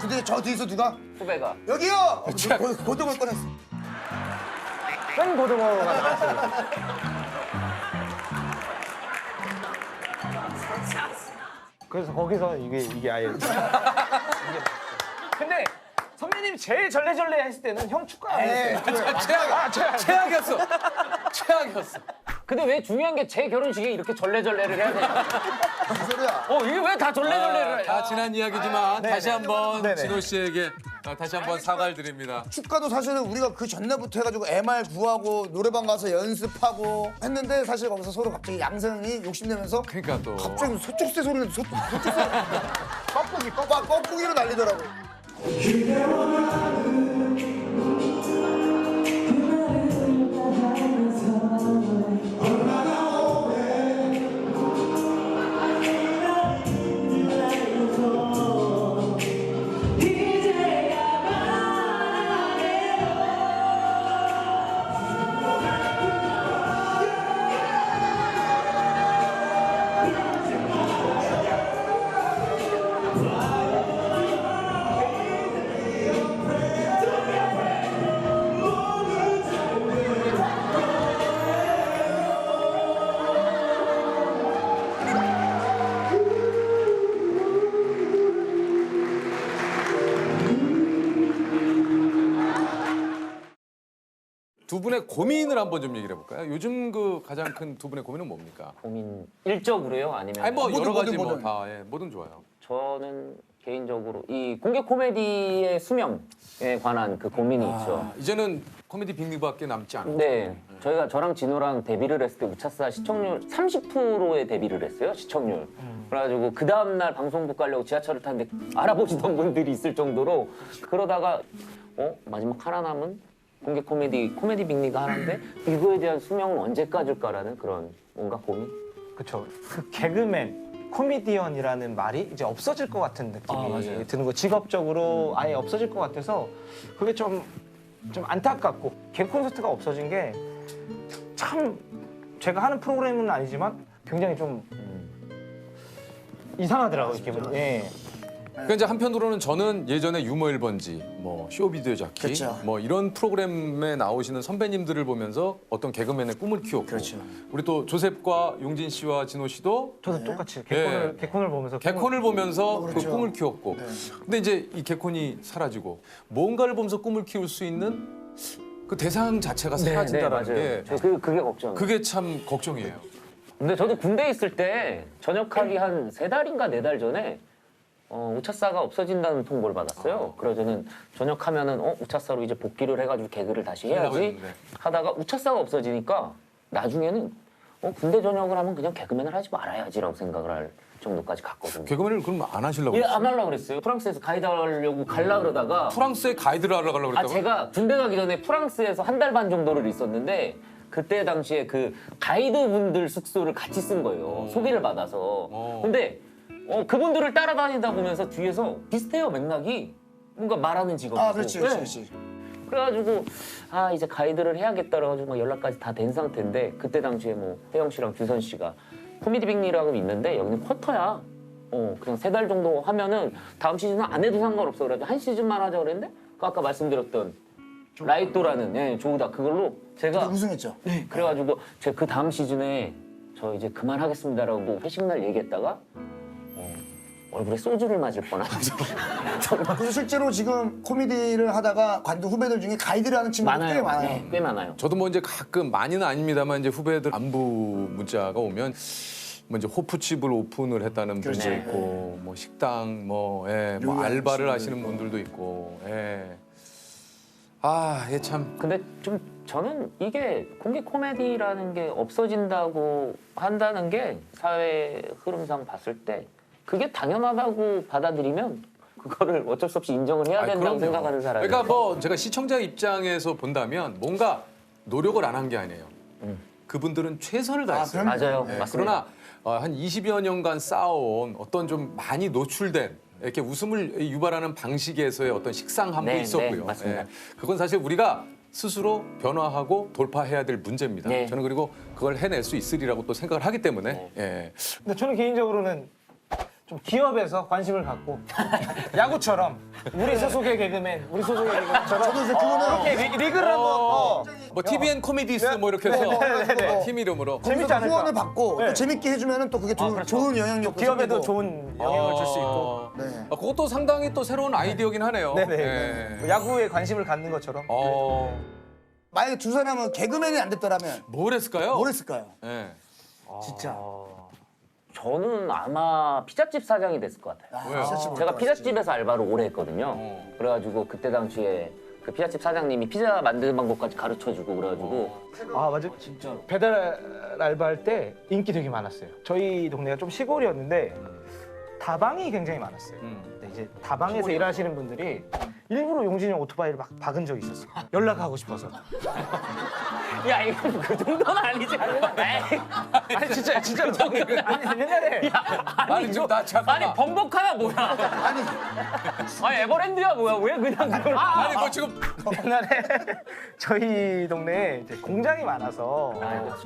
근데 저 뒤에서 누가 후배가 여기요! 고등을 꺼냈어. 생 고등어가 나왔어요. 그래서 거기서 이게 아예 근데 선배님 제일 절레절레 했을 때는 형 축가 안 했어요. 최악이었어. 근데 왜 중요한 게 제 결혼식에 이렇게 절레절레를 해야 되냐? 무슨 소리야? 이게 왜 다 절레절레를 해? 다 지난 이야기지만 다시 한번 네네. 진호 씨에게 다시 한번 사과를 드립니다. 축가도 사실은 우리가 그 전날부터 해가지고 MR 구하고 노래방 가서 연습하고 했는데 사실 거기서 서로 갑자기 양성이 욕심내면서 그러니까 또 갑자기 소쪽새 소리를 뻐꾸기로 날리더라고. 두 분의 고민을 한번 좀 얘기를 해볼까요? 요즘 그 가장 큰 두 분의 고민은 뭡니까? 고민 일적으로요? 아니면 아니 뭐 여러 가지 뭐든. 뭐든 좋아요. 저는 개인적으로 이 공개 코미디의 수명에 관한 그 고민이 있죠. 이제는 코미디 빅리그밖에 남지 않아요. 네, 저랑 진호랑 데뷔를 했을 때 우차사 시청률 30%에 데뷔를 했어요, 시청률. 그래가지고 그 다음날 방송국 가려고 지하철을 탔는데 알아보시던 분들이 있을 정도로 그러다가 마지막 하나 남은 공개 코미디 빅리그 하나인데 이거에 대한 수명은 언제까지일까라는 그런 뭔가 고민? 그렇죠. 그 개그맨, 코미디언이라는 말이 이제 없어질 것 같은 느낌이 드는 거. 직업적으로 아예 없어질 것 같아서 그게 좀 안타깝고 개그 콘서트가 없어진 게 참 제가 하는 프로그램은 아니지만 굉장히 좀 이상하더라고요 기분이. 예. 그러니까 이제 한편으로는 저는 예전에 유머 1번지, 뭐 쇼비디오 자키, 그렇죠. 뭐 이런 프로그램에 나오시는 선배님들을 보면서 어떤 개그맨의 꿈을 키웠고, 그렇죠. 우리 또 조셉과 용진 씨와 진호 씨도 저도 똑같이 예. 개콘을 보면서 개콘을 보면서 그 그렇죠. 꿈을 키웠고, 근데 이제 이 개콘이 사라지고 뭔가를 보면서 꿈을 키울 수 있는 그 대상 자체가 사라진다라는 게 저 그게 걱정. 그게 참 걱정이에요. 근데 저도 군대에 있을 때 전역하기 한 3달인가 4달 전에 우차사가 없어진다는 통보를 받았어요. 그래서 저는 전역하면은 우차사로 이제 복귀를 해가지고 개그를 다시 하려고 해야지 했는데. 하다가 우차사가 없어지니까 나중에는 군대 전역을 하면 그냥 개그맨을 하지 말아야지라고 생각을 할 정도까지 갔거든요. 개그맨을 그럼 안 하시려고 예, 그랬어요? 안 하려고 그랬어요. 프랑스에서 가이드 하려고 갈라 그러다가 프랑스에 가이드를 하려고 그랬다고? 제가 군대 가기 전에 프랑스에서 한 달 반 정도를 있었는데 그때 당시에 그 가이드분들 숙소를 같이 쓴 거예요. 소개를 받아서. 근데 그분들을 따라다니다 보면서 뒤에서 비슷해요, 맥락이. 뭔가 말하는 직업이고. 아, 그렇지, 그렇지, 그렇지. 그래가지고 이제 가이드를 해야겠다 그래가지고 막 연락까지 다 된 상태인데 그때 당시에 뭐 혜영 씨랑 규선 씨가 코미디 빅리라고 있는데 여기는 쿼터야. 그냥 3달 정도 하면은 다음 시즌은 안 해도 상관없어. 그래가지고 한 시즌만 하자 그랬는데 그 아까 말씀드렸던 라이또라는 조우다 그걸로 제가 우승했죠. 네. 그래가지고 제가 그 다음 시즌에 저 이제 그만하겠습니다라고 회식 날 얘기했다가 얼굴에 소주를 맞을 뻔하죠. 그래서 실제로 지금 코미디를 하다가 관두 후배들 중에 가이드를 하는 친구들 꽤 많아요. 네, 꽤 많아요. 저도 뭐 이제 가끔 많이는 아닙니다만 이제 후배들 안부 문자가 오면 뭐 이제 호프집을 오픈을 했다는 분도 있고 뭐 식당 뭐 알바를 하시는 분들도 있고 참. 근데 좀 저는 이게 공개 코미디라는 게 없어진다고 한다는 게 사회 흐름상 봤을 때 그게 당연하다고 받아들이면 그거를 어쩔 수 없이 인정을 해야 된다고 그럼요. 생각하는 사람이. 그러니까 뭐 제가 시청자 입장에서 본다면 뭔가 노력을 안 한 게 아니에요. 그분들은 최선을 다했어요. 맞아요. 네, 맞습니다. 그러나 한 20여 년간 쌓아온 어떤 좀 많이 노출된 이렇게 웃음을 유발하는 방식에서의 어떤 식상함도 네, 있었고요. 네, 맞습니다. 그건 사실 우리가 스스로 변화하고 돌파해야 될 문제입니다. 네. 저는 그리고 그걸 해낼 수 있으리라고 또 생각을 하기 때문에 근데 저는 개인적으로는 좀 기업에서 관심을 갖고 야구처럼 우리 소속의 개그맨, 우리 소속의 개그맨처럼 저도 이제 그거는 이렇게 리그를 한번 뭐 TVN 코미디스 뭐 이렇게 해서 팀 이름으로 재밌지 않을까? 후원을 받고 네. 또 재밌게 해주면은 또 그게 좋은 영향력도 기업에도 생기고. 좋은 영향을 줄 수 있고 네. 그것도 상당히 또 새로운 아이디어긴 하네요. 네네. 야구에 관심을 갖는 것처럼 만약에 두 사람은 개그맨이 안 됐더라면 뭘 했을까요? 뭘 했을까요? 네. 진짜. 저는 아마 피자집 사장이 됐을 것 같아요. 왜요? 제가 피자집에서 알바를 오래 했거든요. 그래가지고 그때 당시에 그 피자집 사장님이 피자 만드는 방법까지 가르쳐주고 그래가지고 맞아. 진짜 배달 알바할 때 인기 되게 많았어요. 저희 동네가 좀 시골이었는데 다방이 굉장히 많았어요. 근데 이제 다방에서 일하시는 분들이 일부러 용진이 형 오토바이를 막 박은 적이 있었어요. 연락하고 싶어서. 야 이거 그 정도는 아니지. 에이. 아니 진짜 아니 옛날에 아니 좀나 잠깐만. 아니 범벅하야 뭐야? 아니 에버랜드야 뭐야? 왜 그냥 그걸? 아니 뭐 지금 옛날에 저희 동네에 이제 공장이 많아서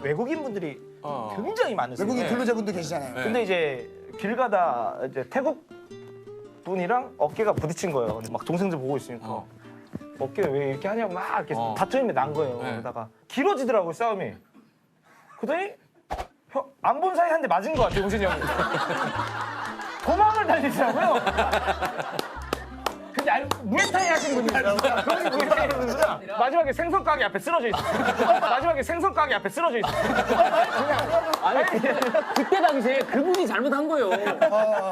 외국인 분들이 굉장히 많으세요. 외국인 근로자분들 계시잖아요. 근데 이제 길 가다 이제 태국 분이랑 어깨가 부딪힌 거예요. 근데 막 동생들 보고 있으니까 어깨 왜 이렇게 하냐고 막 이렇게 다툼이 난 거예요. 그러다가 길어지더라고요 싸움이. 그러더니 안 본 사이 한 대 맞은 것 같아요 용진이 형이. 도망을 달리더라고요. 근데 무에타이 하신 분이더라고요. 그분이 무에타이 하는 분이라 마지막에 생선 가게 앞에 쓰러져 있어요. 마지막에 생선 가게 앞에 쓰러져 있어요. 아니 그때 당시에 그분이 잘못한 거예요.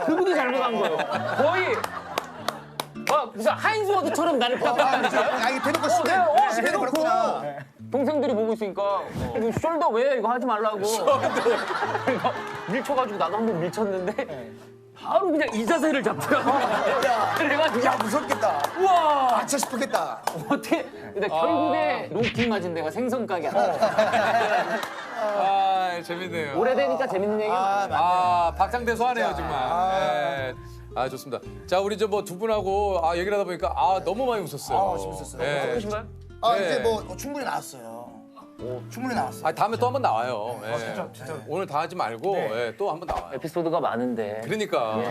그분이 잘못한 거예요. 거의 무슨 하인즈워드처럼 나를 깜빡했어요. 이게 대놓고 시대. 대놓고 그렇구나. 동생들이 보고 있으니까 이거 숄더 왜 이거 하지 말라고. 그러니까 밀쳐가지고 나도 한 번 밀쳤는데 바로 그냥 이 자세를 잡더라고. 그래가지고 야 무섭겠다. 우와 다쳐 싶겠다. 어떻게? 근데 결국에 롱킹 맞은 데가 생선 가게. 재밌네요. 오래되니까 재밌는 얘기가 박장대소하네요 정말. 좋습니다. 자 우리 저 뭐 두 분하고 얘기를 하다 보니까 너무 많이 웃었어요. 재밌었어요. 많으신가요? 이제 뭐 충분히 나왔어요. 충분히 나왔어요. 다음에 또 한 번 나와요. 진짜. 오늘 다 하지 말고 또 한 번 나와요. 에피소드가 많은데. 그러니까.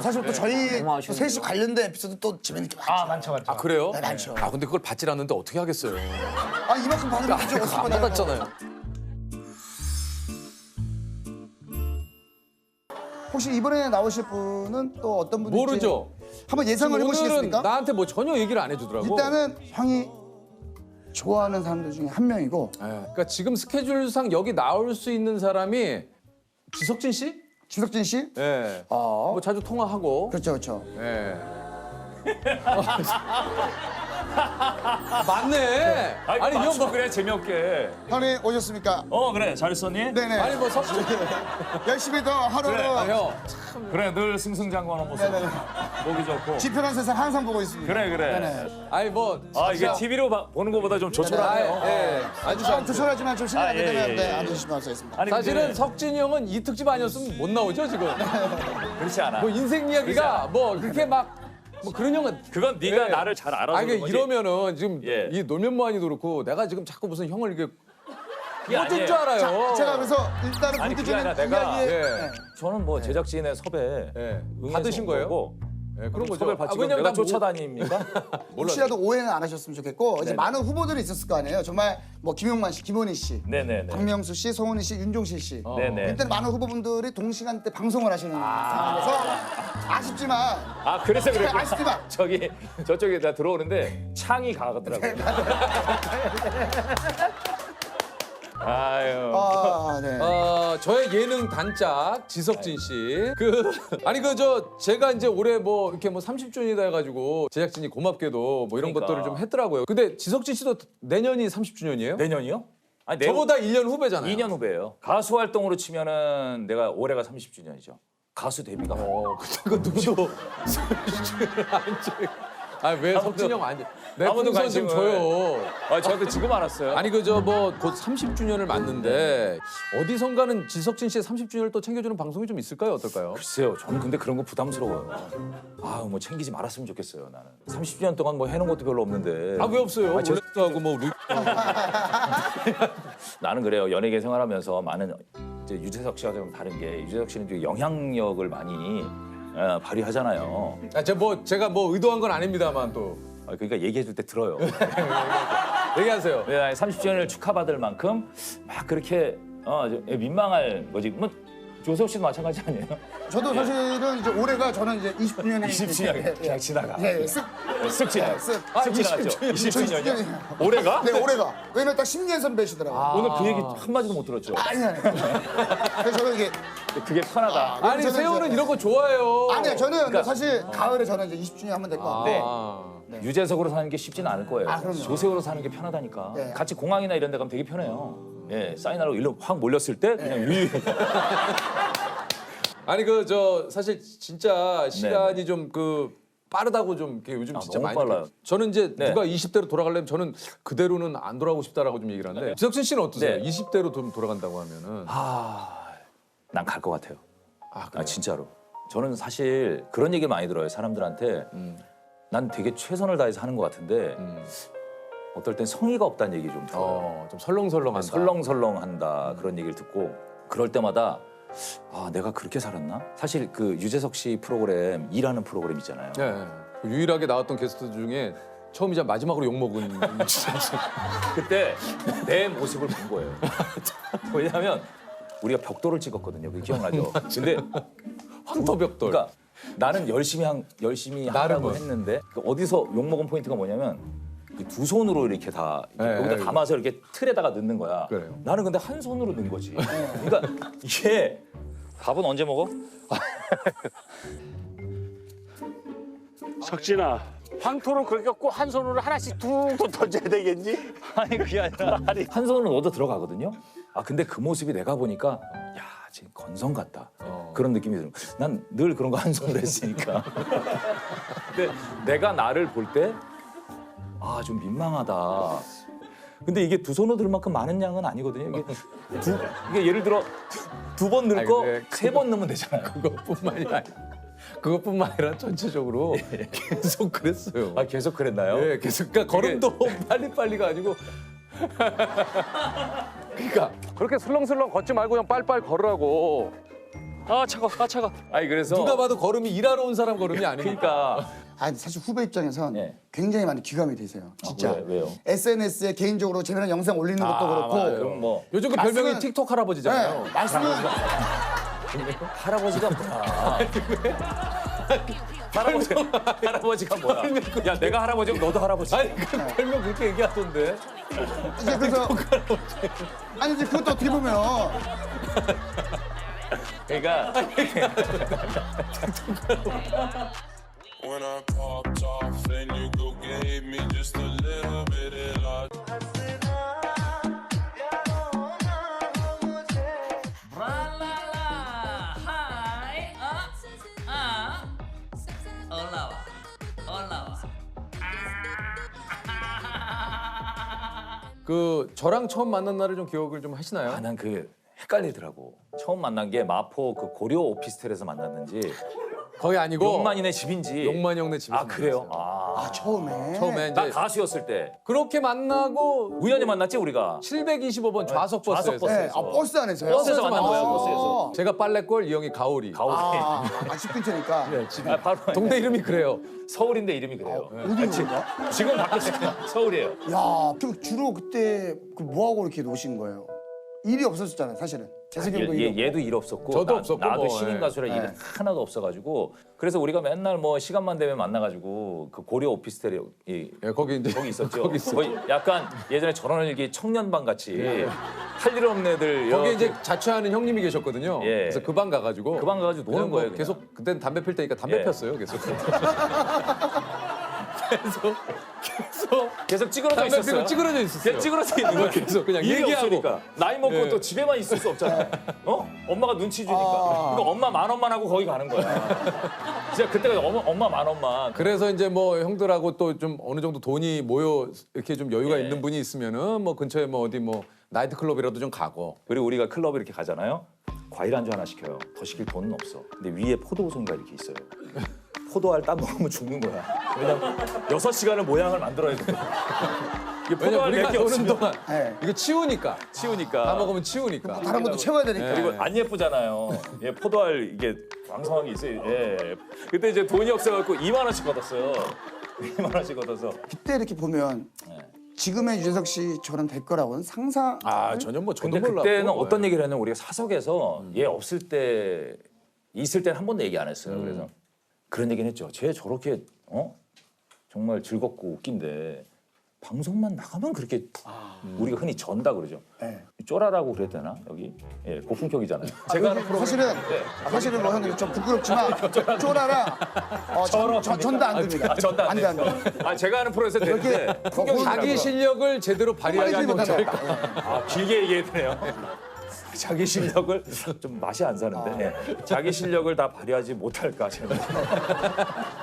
사실 또 저희 너무 또 아쉬운데요. 셋이 관련된 에피소드 또 재밌는 게 많죠. 많죠. 그래요? 네, 많죠. 근데 그걸 받질 않는데 어떻게 하겠어요? 이만큼 받으면 되죠. 안 받았잖아요. 혹시 이번에 나오실 분은 또 어떤 분인지 모르죠. 한번 예상을 오늘은 해보시겠습니까? 나한테 뭐 전혀 얘기를 안 해주더라고. 일단은 형이 좋아하는 사람들 중에 한 명이고 그러니까 지금 스케줄상 여기 나올 수 있는 사람이 지석진 씨? 지석진 씨? 예. 뭐 자주 통화하고. 그렇죠, 그렇죠. 예. 맞네. 아니 이형 뭐 그래 재미없게. 형님 오셨습니까? 그래 잘했었니? 네네. 아니 뭐 석진 열심히 더 하루를 형 그래 늘 승승장구하는 모습. 네네. 보기 좋고. 지편한 세상 항상 보고 있습니다. 그래. 네네. 아니 뭐 이게 TV로 보는 것보다 좀 아, 조촐하네요. 예. 좀 조촐하지만 좀 실례가 예, 되면 예, 네, 예. 앉으시면 하겠습니다. 아니, 사실은 근데 석진이 형은 이 특집 아니었으면 못 나오죠 지금. 그렇지 않아. 뭐 인생 이야기가 뭐 그렇게 막 뭐 그런 형은 그건 네가 예. 나를 잘 알아서 아니 그런 거지. 이러면은 지금 예. 이 놀면 뭐하니도 그렇고 내가 지금 자꾸 무슨 형을 이렇게 그게 어쩔 아니에요. 줄 알아요. 제가 그래서 일단은 아니, 그게 아니라 본격적인 내가- 이야기에 예. 네. 저는 뭐 제작진의 섭외 예. 응해서 받으신 온 거예요? 거고, 예, 그런 거죠. 섭외 받지 왜냐면 내가 난 뭐- 쫓아다닙니까? 혹시라도 오해는 안 하셨으면 좋겠고 이제 많은 후보들이 있었을 거 아니에요. 정말 뭐 김용만 씨, 김원희 씨, 네네네. 박명수 씨, 송은희 씨, 윤종신 씨. 네네. 일단 많은 후보분들이 동시간대 방송을 하시는 상황에서 아쉽지만 그래서 그랬구나. 아쉽지만 저쪽에 다 들어오는데 창이 가더라고요. 아유. 네. 저의 예능 단짝 지석진 씨. 아니 제가 이제 올해 뭐 이렇게 뭐 30주년이다 해가지고 제작진이 고맙게도 뭐 이런 그러니까. 것들을 좀 했더라고요. 근데 지석진 씨도 내년이 30주년이에요? 내년이요? 아니, 저보다 1년 후배잖아요. 2년 후배예요. 가수 활동으로 치면은 내가 올해가 30주년이죠. 가수 데뷔가. 그거 누구도 아왜 석진 형 안? 내 아무도 풍선 좀 관심을- 줘요. 저도 지금 알았어요. 아니 뭐 곧 30주년을 맞는데 어디선가는 지석진 씨의 30주년을 또 챙겨주는 방송이 좀 있을까요? 어떨까요? 글쎄요. 저는 근데 그런 거 부담스러워요. 뭐 챙기지 말았으면 좋겠어요. 나는 30년 동안 뭐 해놓은 것도 별로 없는데. 아 왜 없어요? 저- 도 하고 뭐 나는 그래요. 연예계 생활하면서 많은 이제 유재석 씨와 좀 다른 게 유재석 씨는 좀 영향력을 많이 발휘하잖아요. 제가 뭐 의도한 건 아닙니다만 또 그러니까 얘기해줄 때 들어요. 얘기하세요. 30주년을 축하받을 만큼 막 그렇게 민망할 거지. 뭐 조석 씨도 마찬가지 아니에요? 저도 사실은 이제 올해가 저는 이제 20주년이 20주년 그냥 지나가. 예, 쓱 지나. 쓱. 쓱 지나갔죠. 20주년이요? 올해가? 네, 올해가. 왜냐면 딱 10년 선배시더라고요. 오늘 그 얘기 한 마디도 못 들었죠. 아니. 그래서 저는 이게 그게 편하다. 아니 저는 세호는 이제- 이런 거 좋아해요. 아니요, 저는 그러니까- 사실 가을에 저는 이제 20주년 하면 될 것 같고. 네. 유재석으로 사는 게 쉽지는 않을 거예요. 그럼요. 조세호로 사는 게 편하다니까. 네. 같이 공항이나 이런 데 가면 되게 편해요. 예, 사인하러 일로 확 몰렸을 때 그냥 유유. 아니 사실 진짜 시간이 좀 빠르다고 좀 이렇게 요즘 진짜 너무 많이 빨라요. 느껴요. 저는 이제 네. 누가 20대로 돌아가려면 저는 그대로는 안 돌아가고 싶다라고 좀 얘기를 하는데 지석진 씨는 어떠세요? 네. 20대로 좀 돌아간다고 하면은 난 갈 것 같아요. 그래요? 진짜로. 저는 사실 그런 얘기 많이 들어요. 사람들한테 난 되게 최선을 다해서 하는 것 같은데 어떨 땐 성의가 없다는 얘기 좀 들어요. 좀 설렁설렁한다. 설렁설렁한다 그런 얘기를 듣고 그럴 때마다 내가 그렇게 살았나? 사실 그 유재석 씨 프로그램 일하는 프로그램 있잖아요. 네. 유일하게 나왔던 게스트 중에 처음이자 마지막으로 욕 먹은 그때 내 모습을 본 거예요. 왜냐하면 우리가 벽돌을 찍었거든요. 그게 기억나죠? 근데 황토벽돌. 그러니까 나는 열심히 하라고 나름은. 했는데 어디서 욕 먹은 포인트가 뭐냐면 이 두 손으로 이렇게 다 네, 여기다 네. 담아서 이렇게 틀에다가 넣는 거야. 그래요. 나는 근데 한 손으로 넣은 거지. 그러니까 이게 밥은 언제 먹어? 석진아, 황토로 그렇게 꼭 한 손으로 하나씩 툭툭 던져야 되겠니? 아니 그게 아니라 한 손으로 넣어도 들어가거든요. 근데 그 모습이 내가 보니까 야 지금 건성 같다 그런 느낌이 들어요. 난 늘 그런 거 한 손으로 했으니까. 근데 내가 나를 볼 때 좀 민망하다. 근데 이게 두 손으로 들 만큼 많은 양은 아니거든요. 이게 예를 들어 두 번 넣을 아니, 거 근데 세 번 넣으면 되잖아요. 그것뿐만 아니라 전체적으로 계속 그랬어요. 계속 그랬나요? 네, 계속 그러니까 걸음도 빨리빨리가 아니고 그러니까 그렇게 슬렁슬렁 걷지 말고 그냥 빨리빨리 걸으라고. 차가. 아니 그래서 누가 봐도 걸음이 일하러 온 사람 걸음이 아니니까. 그러니까 아니 사실 후배 입장에선 네. 굉장히 많이 기감이 되세요. 진짜. 왜요? SNS에 개인적으로 재미난 영상 올리는 것도 그렇고. 그럼 뭐 요즘 그 별명이 말씀은- 틱톡 할아버지잖아요. 네, 말씀은 할아버지가 뭐야? 할아버지가 뭐야? 야 내가 할아버지고 너도 할아버지. 아니 그 별명 그렇게 얘기하던데. 이제 그래서 아니 이제 그것도 어떻게 보면 그러니까 When I popped off, then you go gave me just a 그 저랑 처음 만난 날을 좀 기억을 좀 하시나요? 아, 난 그 헷갈리더라고. 처음 만난 게 마포 그 고려 오피스텔에서 만났는지 거기 아니고 용만이네 집인지. 용만이 형네 집에서 아 그래요? 만났어요. 아 처음에. 처음에 나 이제 가수였을 때 그렇게 만나고 우연히 만났지 우리가. 725번 좌석 버스에서. 좌석 버스에서. 네. 아 버스 안에서요? 버스에서 만난 거야, 아. 버스에서. 제가 빨래꼴, 이 형이 가오리. 가오리. 집 근처니까. 아, 바로 동네 이름이 그래요. 서울인데 이름이 그래요. 어디인가? 지금 바뀌었어요. 서울이에요. 야, 그 주로 그때 그 뭐하고 이렇게 노신 거예요? 일이 없었잖아요, 사실은. 재석이 형도 일이 없고. 얘도 일 없었고 저도 없었고, 나도 뭐, 신인 예. 가수라 일이 하나도 없어가지고 그래서 우리가 맨날 뭐 시간만 되면 만나가지고 그 고려 오피스텔에 예, 거기 이제 거기 있었죠. 거기 있어요. 거의 약간 예전에 전원일기 청년반 같이 할 일 없는 애들 거기 이렇게 이제 자취하는 형님이 계셨거든요. 예. 그래서 그 방 가가지고 그 방 가가지고 노는 그냥 뭐 거예요, 그냥. 계속 그때는 담배 필 때니까 담배 예. 폈어요. 계속. 계속 찌그러져 담배 있었어요. 피고 찌그러져 있었어요. 그냥 찌그러져 있는 거야. 계속 그냥 일이 얘기하고. 없으니까. 나이 먹고 예. 또 집에만 있을 수 없잖아. 어? 엄마가 눈치 주니까. 그러니까 엄마 만 원만 하고 거기 가는 거야. 진짜 그때가 엄마 만 원만. 그래서 이제 뭐 형들하고 또 좀 어느 정도 돈이 모여 이렇게 좀 여유가 예. 있는 분이 있으면은 뭐 근처에 뭐 어디 뭐 나이트 클럽이라도 좀 가고. 그리고 우리가 클럽 이렇게 가잖아요. 과일 안주 하나 시켜요. 더 시킬 돈은 없어. 근데 위에 포도송이가 이렇게 있어요. 포도알 딱 먹으면 죽는 거야. 왜냐면 6시간을 모양을 만들어야 돼. 이게 왜냐 포도알 우리가 몇개 노는 없으면 동안 네. 이거 치우니까 치우니까. 다 먹으면 치우니까. 다른 것도 채워야 되니까. 그리고 안 예쁘잖아요. 예, 포도알 이게 왕성하게 있어요. 예. 그때 이제 돈이 없어갖고 2만 원씩 걷었어요. 2만 원씩 걷어서. 그때 이렇게 보면 지금의 유재석 씨처럼 될 거라고는 상상. 아 전혀 뭐 저도 근데 몰랐고. 그때는 어떤 얘기를 했냐면 우리가 사석에서 얘 없을 때 있을 때는 한 번도 얘기 안 했어요. 그래서 그런 얘기는 했죠. 쟤 저렇게 정말 즐겁고 웃긴데 방송만 나가면 그렇게 우리가 흔히 전다 그러죠. 네. 쪼라라고 그랬대나 여기 예, 고품격이잖아요. 제가 하는 프로그램 사실은 뭐 형님 좀 부끄럽지만 쪼라랑 전도 안 됩니다. 전다 안 안 돼. 아 제가 하는 프로에서 되는데 자기 실력을 제대로 발휘하지 못할 아 길게 얘기했네요. 자기 실력을 좀 맛이 안 사는데 예. 자기 실력을 다 발휘하지 못할까 쟤는.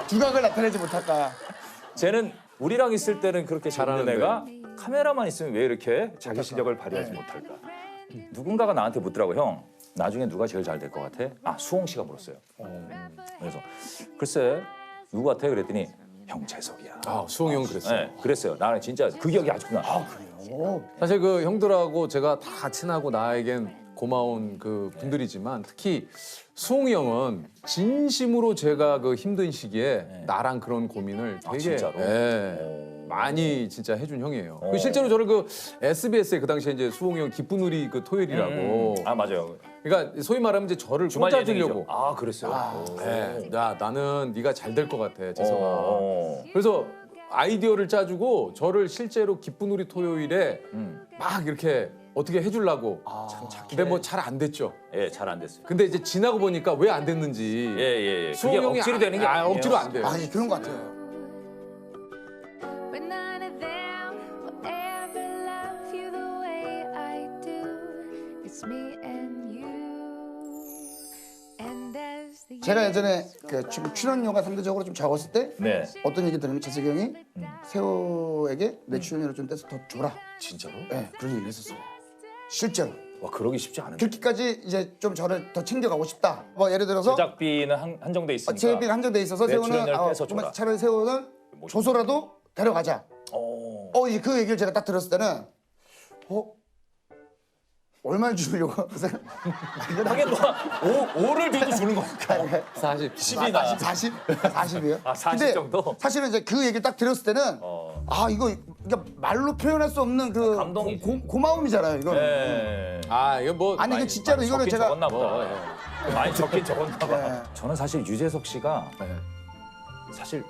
두각을 나타내지 못할까. 쟤는 우리랑 있을 때는 그렇게 잘하는 잘하는데. 애가 카메라만 있으면 왜 이렇게 자기 실력을 발휘하지 못할까. 누군가가 나한테 묻더라고. 형 나중에 누가 제일 잘 될 것 같아? 아 수홍 씨가 물었어요. 그래서 글쎄 누구 같아? 그랬더니 형 재석이야. 아 수홍이 형 그랬어요. 네, 그랬어요. 나는 진짜 그 기억이 아직도 나. 사실 그 형들하고 제가 다 친하고 나에겐 고마운 그 분들이지만 특히 수홍이 형은 진심으로 제가 그 힘든 시기에 나랑 그런 고민을 되게 진짜로? 많이 진짜 해준 형이에요. 그 실제로 저를 그 SBS에 그 당시에 이제 수홍이 형 기쁜 우리 그 토요일이라고. 아 맞아요. 그러니까 소위 말하면 이제 저를 주말 꽂아주려고. 예능이죠. 아 그랬어요. 네. 야 나는 네가 잘 될 것 같아 재석아. 어. 그래서 아이디어를 짜주고 저를 실제로 기쁜 우리 토요일에 막 이렇게 어떻게 해주려고. 참 착해. 근데 뭐 잘 안 됐죠. 예, 잘 안 됐어요. 근데 이제 지나고 보니까 왜 안 됐는지. 예. 그게 수홍 형이 억지로 되는 게 아니에요. 억지로 안 돼요. 아니 그런 것 같아요. But none of them will ever love you the way I do. It's me and you. And as the 제가 예전에 그 출연료가 상대적으로 좀 적었을 때 네. 어떤 얘기 들으면 재석이 형이 세호에게 내 출연료를 좀 떼서 더 줘라. 진짜로? 네, 그런 얘기를 했었어요. 실제로. 와 그러기 쉽지 않은데. 그렇게까지 이제 좀 저를 더 챙겨가고 싶다. 뭐 예를 들어서 제작비는 한정돼 있으니까. 제비가 한정돼 있어서 내 세호는 출연료를 떼서 줘라. 차라리 세호는 줘서라도 데려가자. 이제 그 얘기를 제가 딱 들었을 때는 얼마를 주려고? 하긴 뭐 5를 줘도 주는 거니까. 40. 10이나. 40이요? 아, 40 근데 정도? 사실은 이제 그 얘기를 딱 들었을 때는 이거 말로 표현할 수 없는 그 감동이지. 고마움이잖아요. 이거. 예. 아 이거 뭐 아니 이게 진짜로 많이 이거는 적긴 제가 적었나 보다. 많이 적긴 적었나 봐. 네. 저는 사실 유재석 씨가 사실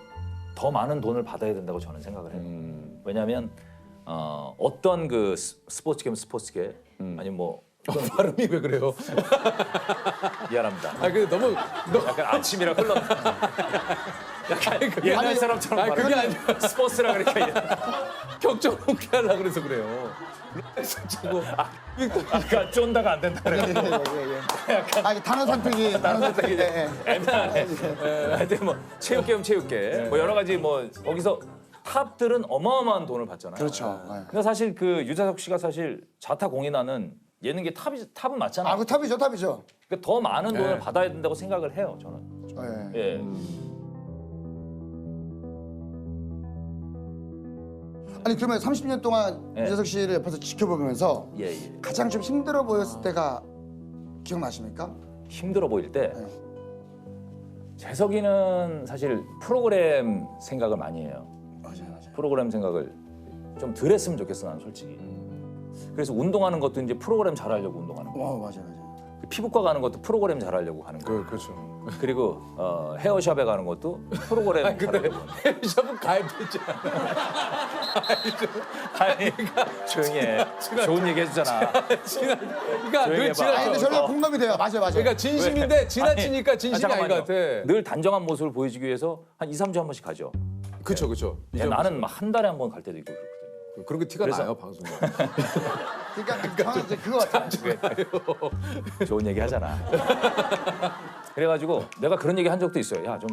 더 많은 돈을 받아야 된다고 저는 생각을 해요. 왜냐하면 어떤 그 스포츠계 아니면 뭐 발음이 왜 그래요? 미안합니다. 아 그 너무 약간 아침이라 흘렀나. 약간 옛날 사람처럼 아니, 그게 말하는 스포츠라 그러니까 격정 높게 하려고 그래서 그래요. 아까 쫀다가 안 된다 그래. 단어 선택이 애매하네. 하여튼 뭐 체육계면 체육계 뭐 여러 가지 뭐 거기서 탑들은 어마어마한 돈을 받잖아요. 그렇죠. 근데 사실 그 유재석 씨가 사실 자타 공인하는 예능계 탑은 맞잖아요. 그 탑이죠, 탑이죠. 그러니까 더 많은 돈을 받아야 된다고 생각을 해요, 저는. 예. 아니 그러면 30년 동안 유재석 씨를 옆에서 지켜보면서 가장 좀 힘들어 보였을 때가 기억나십니까? 힘들어 보일 때 재석이는 사실 프로그램 생각을 많이 해요. 맞아요. 프로그램 생각을 좀 덜 했으면 좋겠어, 난 솔직히. 그래서 운동하는 것도 이제 프로그램 잘하려고 운동하는 거. 맞아요. 피부과 가는 것도 프로그램 잘하려고 하는 거. 그렇죠. 그리고 헤어샵에 가는 것도 프로그램 잘하려고. 헤어샵은 가입했잖아. 아니, 조용히 해. 좋은 얘기 해주잖아. 그러니까 조용히 늘 해봐. 지나. 아니 근데 저희가 공감이 돼요. 맞아요. 그러니까 진심인데 지나치니까 진심이 아닌 것 같아. 늘 단정한 모습을 보여주기 위해서 한 2, 3주에 한 번씩 가죠. 그렇죠. 나는 막 한 달에 한 번 갈 때도 있고 그렇거든요. 그런 게 티가 그래서- 나요 방송에. 그러니까 이제 그거 같아요. 좋은 얘기 하잖아. 그래가지고 내가 그런 얘기 한 적도 있어요. 야, 좀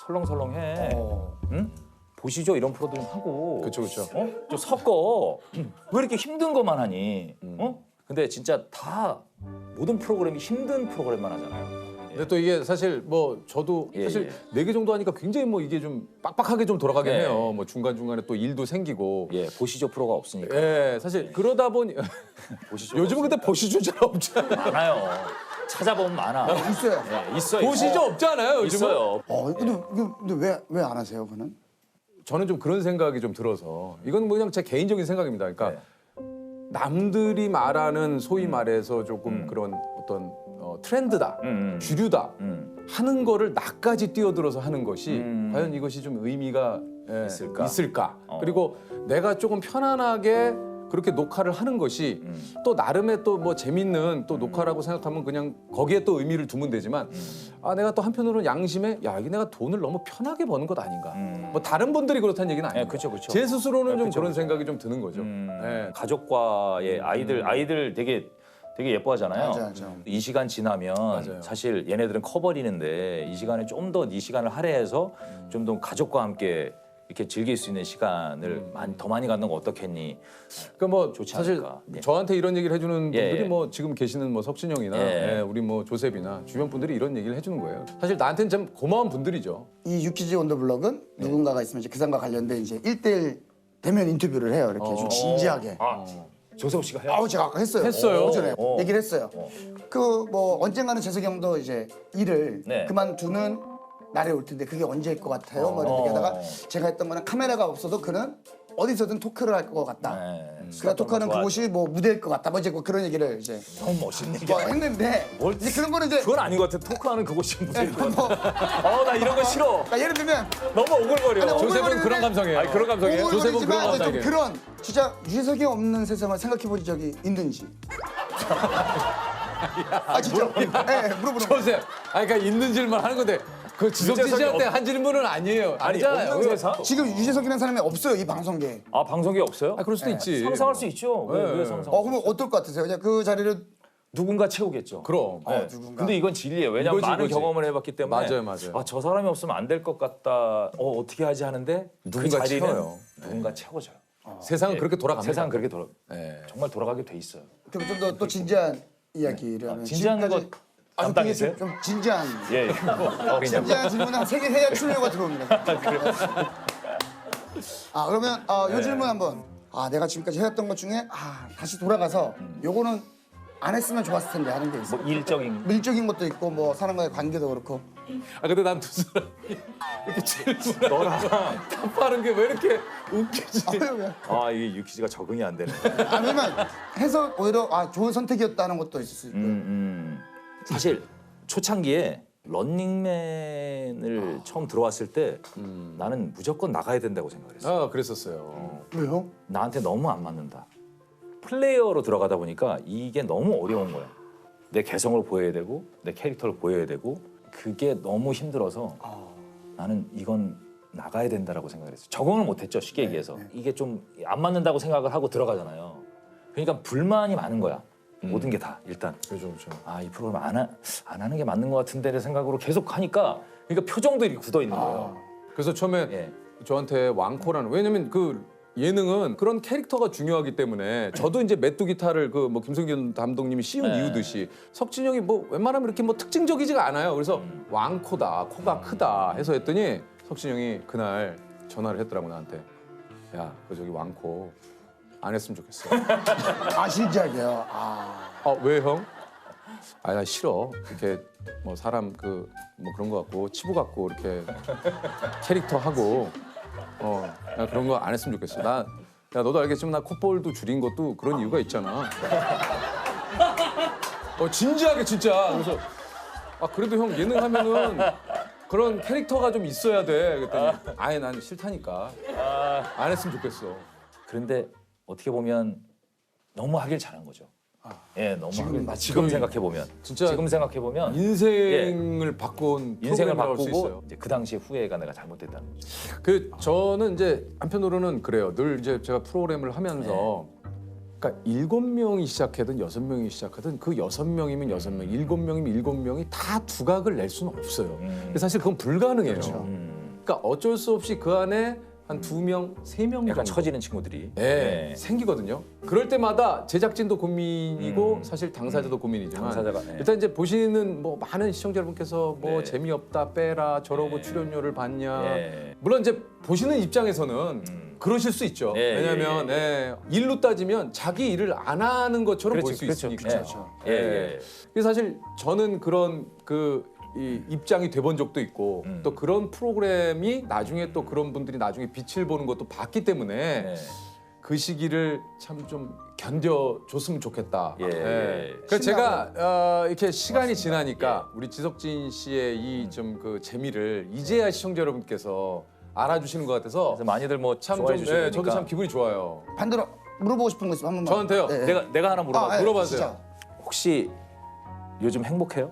설렁설렁해. 응? 보시죠, 이런 프로들 좀 하고. 그쵸. 좀 섞어. 왜 이렇게 힘든 것만 하니? 근데 진짜 다 모든 프로그램이 힘든 프로그램만 하잖아요. 근데 또 이게 사실 뭐 저도 사실 4개 정도 하니까 굉장히 뭐 이게 좀 빡빡하게 좀 돌아가긴 예. 해요. 뭐 중간중간에 또 일도 생기고. 보시죠 프로가 없으니까. 예, 사실 그러다 보니 보시죠. 요즘은 근데 보시죠 잘 없잖아요. 많아요. 찾아보면 많아. 있어요. 있어요. 보시죠 없잖아요, 요즘은. 있어요. 근데 왜 안 하세요, 그는? 저는 좀 그런 생각이 좀 들어서 이건 뭐 그냥 제 개인적인 생각입니다. 그러니까 남들이 말하는 소위 말해서 조금 그런 어떤 트렌드다, 주류다 하는 거를 나까지 뛰어들어서 하는 것이 과연 이것이 좀 의미가 있을까? 그리고 내가 조금 편안하게 그렇게 녹화를 하는 것이 또 나름의 또 뭐 재밌는 또 녹화라고 생각하면 그냥 거기에 또 의미를 두면 되지만 내가 또 한편으로는 양심에 야 이게 내가 돈을 너무 편하게 버는 것 아닌가 뭐 다른 분들이 그렇다는 얘기는 아니에요. 그렇죠. 제 스스로는 좀 그런 생각이 좀 드는 거죠. 가족과의 아이들 되게 예뻐하잖아요. 맞아. 이 시간 지나면 사실 얘네들은 커버리는데 이 시간에 좀 더 이 시간을 할애해서 좀 더 가족과 함께 이렇게 즐길 수 있는 시간을 더 많이 갖는 거 어떻겠니? 그러니까 뭐 좋지 사실 않을까. 저한테 이런 얘기를 해주는 분들이 예. 뭐 지금 계시는 뭐 석진 형이나 우리 뭐 조셉이나 주변 분들이 이런 얘기를 해주는 거예요. 사실 나한테는 참 고마운 분들이죠. 이 유키즈 온 더 블럭은 누군가가 있으면 이제 그 사람과 관련된 이제 1대1 대면 인터뷰를 해요. 이렇게 좀 진지하게. 조세호 씨가 해요? 제가 아까 했어요. 했어요? 오전에 얘기를 했어요. 그 뭐 언젠가는 재석이 형도 이제 일을 그만두는 날이 올 텐데 그게 언제일 것 같아요? 뭐 이렇게 하다가 제가 했던 거는 카메라가 없어도 그는 어디서든 토크를 할 것 같다. 그가 토크하는 그곳이 뭐 무대일 것 같다. 뭐 이제 그런 얘기를 이제 너무 멋있는 얘기. 뭐 했는데 이제 그런 거는 이제 그건 아닌 것 같아. 토크하는 그곳이 무슨 나 이런 거 싫어. 그러니까 예를 들면 너무 오글거려. 조셉은 그런 감성이에요. 그런 감성이에요? 조셉은 그런 오글거리지만 좀 감성이에요. 그런 진짜 유재석이 없는 세상을 생각해 본 적이 있는지. 진짜. 물어보는 거. 조셉, 그러니까 있는 질문 하는 건데 그 지석진 씨한테 한 질문은 아니에요. 아니잖아요. 없는 세상? 지금 유재석이라는 사람이 없어요 이 방송계에. 방송계 없어요? 그럴 수도 있지. 상상할 수 있죠. 왜 상상? 그러면 어떨 것 같으세요? 그냥 그 자리를 누군가 채우겠죠. 그럼. 누군가. 근데 이건 진리예요. 왜냐면 이거지, 많은 이거지. 경험을 해봤기 때문에. 맞아요. 저 사람이 없으면 안 될 것 같다. 어떻게 하지 하는데 누군가 그 자리는 채워요. 누군가 채워져요. 세상은 그렇게 돌아갑니다. 세상은 그렇게 네. 정말 돌아가게 돼 있어요. 그럼 좀 더 또 진지한 이야기를 하면 진지한 거 지금까지 담당이세요? 좀 진지한 예. 진지한 질문 한 3개 해야 출연료가 들어옵니다. 그러면 요 질문 한번. 내가 지금까지 해왔던 것 중에 다시 돌아가서 요거는 안 했으면 좋았을 텐데 하는 게 있어. 뭐 일적인. 밀적인 것도 있고 뭐 사람과의 관계도 그렇고. 근데 난 두 사람이 이렇게 질문을 너랑 답하는 게 왜 이렇게 웃기지? 이게 유키즈가 적응이 안 되네. 아니면 해서 오히려 좋은 선택이었다는 것도 있을 수 있고. 사실 초창기에 런닝맨을 처음 들어왔을 때 나는 무조건 나가야 된다고 생각을 했어. 그랬었어요. 왜요? 나한테 너무 안 맞는다. 플레이어로 들어가다 보니까 이게 너무 어려운 거야. 내 개성을 보여야 되고 내 캐릭터를 보여야 되고 그게 너무 힘들어서 나는 이건 나가야 된다라고 생각을 했어요. 적응을 못했죠, 쉽게 얘기해서. 이게 좀 안 맞는다고 생각을 하고 들어가잖아요. 그러니까 불만이 많은 거야. 모든 게 다 일단. 그렇죠. 이 프로그램 안 하는 게 맞는 것 같은데 생각으로 계속 하니까 그러니까 표정도 이렇게 굳어 있는 거예요. 그래서 처음에 저한테 왕코라는 왜냐면 그 예능은 그런 캐릭터가 중요하기 때문에 저도 이제 메뚜 기타를 그 뭐 김성균 감독님이 씌운 이유듯이 석진이 형이 뭐 웬만하면 이렇게 뭐 특징적이지가 않아요. 그래서 왕코다, 코가 크다 해서 했더니 석진이 형이 그날 전화를 했더라고 나한테. 야, 그 저기 왕코 안 했으면 좋겠어. 아 진짜요? 왜 형? 아, 나 싫어. 이렇게 뭐 사람 그 뭐 그런 거 같고 치부 같고 이렇게 캐릭터 하고 나 그런 거 안 했으면 좋겠어. 야, 너도 알겠지만 나 콧볼도 줄인 것도 그런 이유가 있잖아. 진지하게 진짜. 그래서 그래도 형 예능 하면은 그런 캐릭터가 좀 있어야 돼. 그랬더니 아예 난 싫다니까. 안 했으면 좋겠어. 그런데 어떻게 보면 너무 하길 잘한 거죠. 예, 너무 지금 지금 생각해 보면 진짜 지금 생각해 보면 인생을 바꾼 인생을 프로그램이라고 할수 있어요. 바꾸고 이제 그 당시 후회가 내가 잘못됐다는 거죠. 그 저는 이제 한편으로는 그래요. 늘 이제 제가 프로그램을 하면서 그러니까 7명이 시작하든 6명이 시작하든 그 6명이면 6명, 7명이면 7명이 다 두각을 낼 수는 없어요. 사실 그건 불가능해요. 그러니까 어쩔 수 없이 그 안에 한 2명, 3명 약간 정도 처지는 친구들이 생기거든요. 그럴 때마다 제작진도 고민이고 사실 당사자도 고민이지만 당사자가, 일단 이제 보시는 뭐 많은 시청자 여러분께서 뭐 재미없다 빼라 저러고 출연료를 받냐 물론 이제 보시는 입장에서는 그러실 수 있죠. 왜냐하면 일로 따지면 자기 일을 안 하는 것처럼 보일 수 있으니까. 그래서 사실 저는 그런 이 입장이 돼본 적도 있고 또 그런 프로그램이 나중에 또 그런 분들이 나중에 빛을 보는 것도 봤기 때문에 그 시기를 참 좀 견뎌줬으면 좋겠다. 그래서 제가 이렇게 시간이 지나니까 우리 지석진 씨의 이 좀 그 재미를 이제야 시청자 여러분께서 알아주시는 것 같아서 그래서 많이들 뭐 참 좋아해 좀, 주시니까 저도 참 기분이 좋아요. 반대로 물어보고 싶은 거 있으면 한 번만. 저한테요? 내가 하나 물어봐주세요. 진짜. 혹시 요즘 행복해요?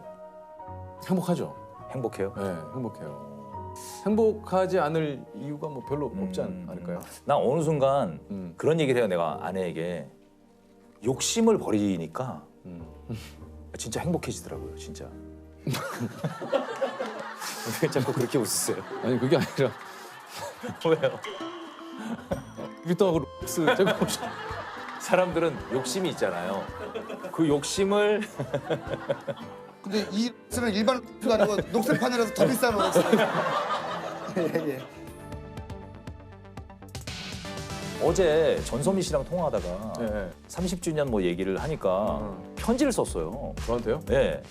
행복하죠. 행복해요? 네, 행복해요. 행복하지 않을 이유가 뭐 별로 없지 않을까요? 나 어느 순간 그런 얘기를 해요. 내가 아내에게 욕심을 버리니까 진짜 행복해지더라고요. 진짜. 왜 자꾸 그렇게 웃으세요? 아니 그게 아니라 왜요? 빅동하고 록스 제가 사람들은 욕심이 있잖아요. 그 욕심을 근데 이 X는 일반 X가 아니고 녹색판이라서 더 비싼 X. 예. 어제 전소미 씨랑 통화하다가 30주년 뭐 얘기를 하니까 편지를 썼어요. 저한테요? 네.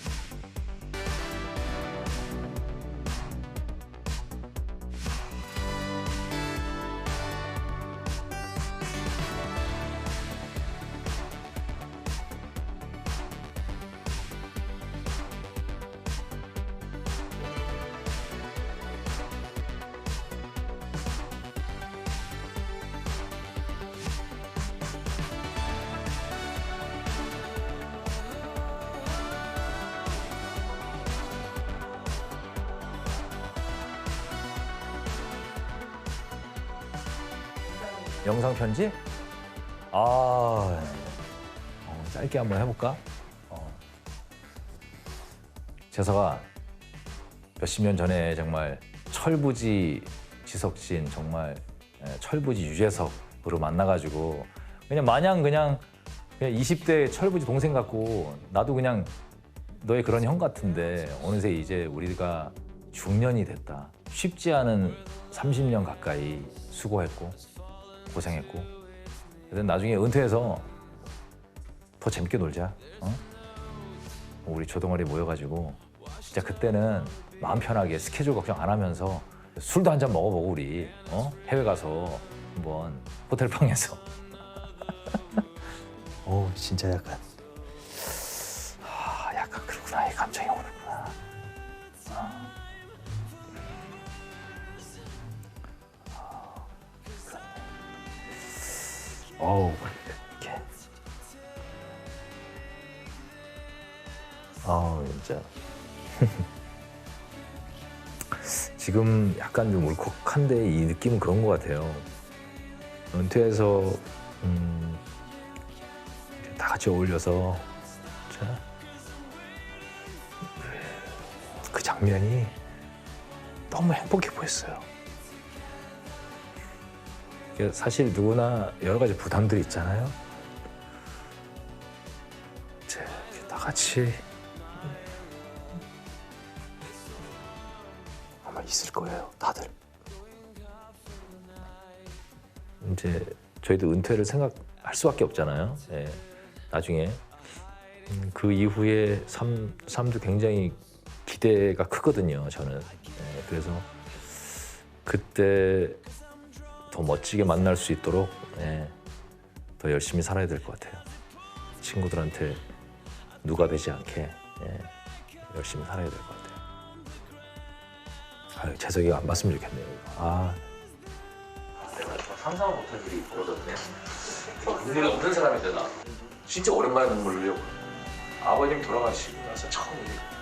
영상 편지? 짧게 한번 해볼까? 재석아, 몇십 년 전에 정말 철부지 지석진, 정말 철부지 유재석으로 만나가지고 그냥 마냥 그냥 20대 철부지 동생 같고 나도 그냥 너의 그런 형 같은데 어느새 이제 우리가 중년이 됐다. 쉽지 않은 30년 가까이 수고했고 고생했고 그래서 나중에 은퇴해서 더 재밌게 놀자. 우리 조동아리 모여가지고 진짜 그때는 마음 편하게 스케줄 걱정 안 하면서 술도 한 잔 먹어보고 우리 해외 가서 한번 호텔 방에서 진짜 약간 그렇구나. 이 감정이 오는구나. 이렇게. 진짜. 지금 약간 좀 울컥한데 이 느낌은 그런 것 같아요. 은퇴해서 다 같이 어울려서 진짜 그 장면이 너무 행복해 보였어요. 이게 사실 누구나 여러 가지 부담들이 있잖아요. 이제 다 같이 아마 있을 거예요, 다들. 이제 저희도 은퇴를 생각할 수밖에 없잖아요. 예, 나중에 그 이후에 삶도 굉장히 기대가 크거든요. 저는. 예, 그래서 그때 더 멋지게 만날 수 있도록 예, 더 열심히 살아야 될 것 같아요. 친구들한테 누가 되지 않게 예, 열심히 살아야 될 것 같아요. 아유, 재석이가 안 봤으면 좋겠네요. 아. 내가 상상을 못할 일이 벌어졌네. 눈물이 없는 사람이 되나? 진짜 오랜만에 눈물 흘려. 아버님 돌아가시고 나서 처음이에요.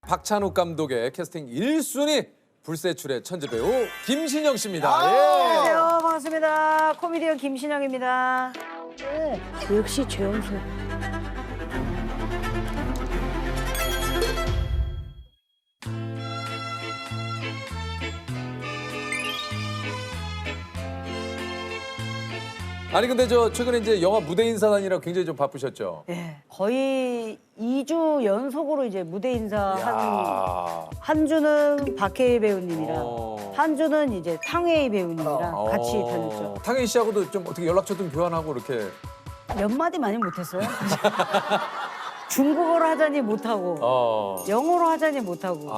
박찬욱 감독의 캐스팅 1순위 불세출의 천재 배우 김신영 씨입니다. 예. 안녕하세요. 반갑습니다. 코미디언 김신영입니다. 네, 역시 최연소. 아니 근데 저 최근에 이제 영화 무대 인사단이라 굉장히 좀 바쁘셨죠? 예, 거의 2주 연속으로 이제 무대 인사한 야. 한 주는 박해일 배우님이랑 한 주는 이제 탕웨이 배우님이랑 같이 다녔죠. 탕웨이 씨하고도 좀 어떻게 연락처 좀 교환하고 이렇게 몇 마디 많이 못했어요. 중국어로 하자니 못하고 영어로 하자니 못하고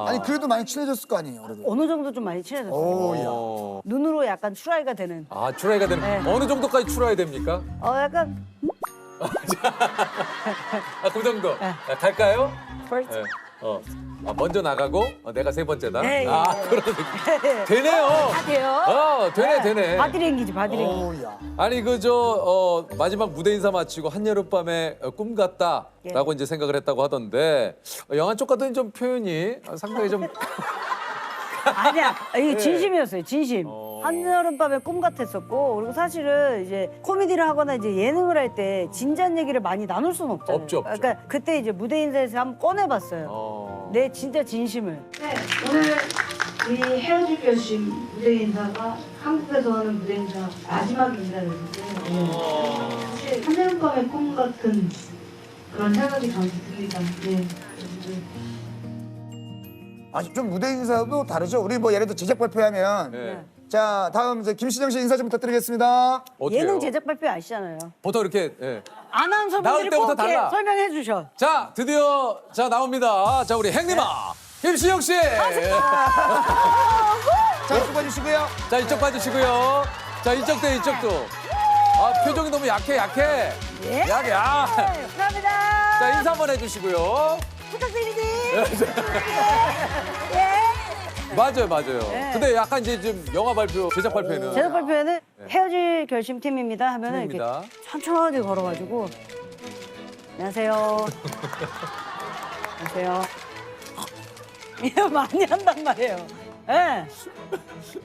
아니 그래도 많이 친해졌을 거 아니에요, 그래도. 어느 정도 좀 많이 친해졌어요. 오, 야. 눈으로 약간 추라이가 되는. 아 추라이가 되는 네. 어느 정도까지 추라야 됩니까? 약간 아, 그 정도. 아, 갈까요? first. 네. 먼저 나가고 내가 세 번째다. 예, 예, 아 예. 그런 되네요. 다 돼요? 되네. 바디랭귀지 바디랭귀. 오, 야. 아니 그 저 마지막 무대 인사 마치고 한여름밤의 꿈 같다라고 이제 생각을 했다고 하던데 영화 쪽 같은 좀 표현이 상당히 좀 아니야, 이게 진심이었어요, 진심. 한여름밤의 꿈 같았었고, 그리고 사실은 이제 코미디를 하거나 이제 예능을 할 때 진지한 얘기를 많이 나눌 수는 없잖아요. 없죠. 그러니까 그때 이제 무대 인사에서 한번 꺼내봤어요. 내 진짜 진심을. 네, 오늘 이 헤어질 결심 무대 인사가 한국에서 하는 무대 인사 마지막 인사였는데, 사실 한여름밤의 꿈 같은 그런 생각이 저한테 듭니다. 네. 아니 좀 무대 인사도 다르죠. 우리 뭐 예를 들어 제작 발표하면 네. 자 다음 이제 김신영 씨 인사 좀 부탁드리겠습니다. 어때요? 예능 제작 발표 아시잖아요. 보통 이렇게 예. 아나운서분들이 나올 때부터 꼭 이렇게 달라. 설명해 주셔. 자 드디어 자 나옵니다. 자 우리 행님아 김신영 씨. 자 이쪽 봐주시고요. 자 이쪽 봐주시고요. 자 이쪽도 이쪽도. 아 표정이 너무 약해. 예? 약해. 감사합니다. 자 인사 한번 해주시고요. 부탁드리니. 맞아요. 근데 약간 이제 좀 영화 발표 제작 발표는 제작 발표에는 헤어질 결심팀입니다 하면은 이렇게 팀입니다. 천천히 걸어가지고 안녕하세요. 안녕하세요. 이거 많이 한단 말이에요. 예.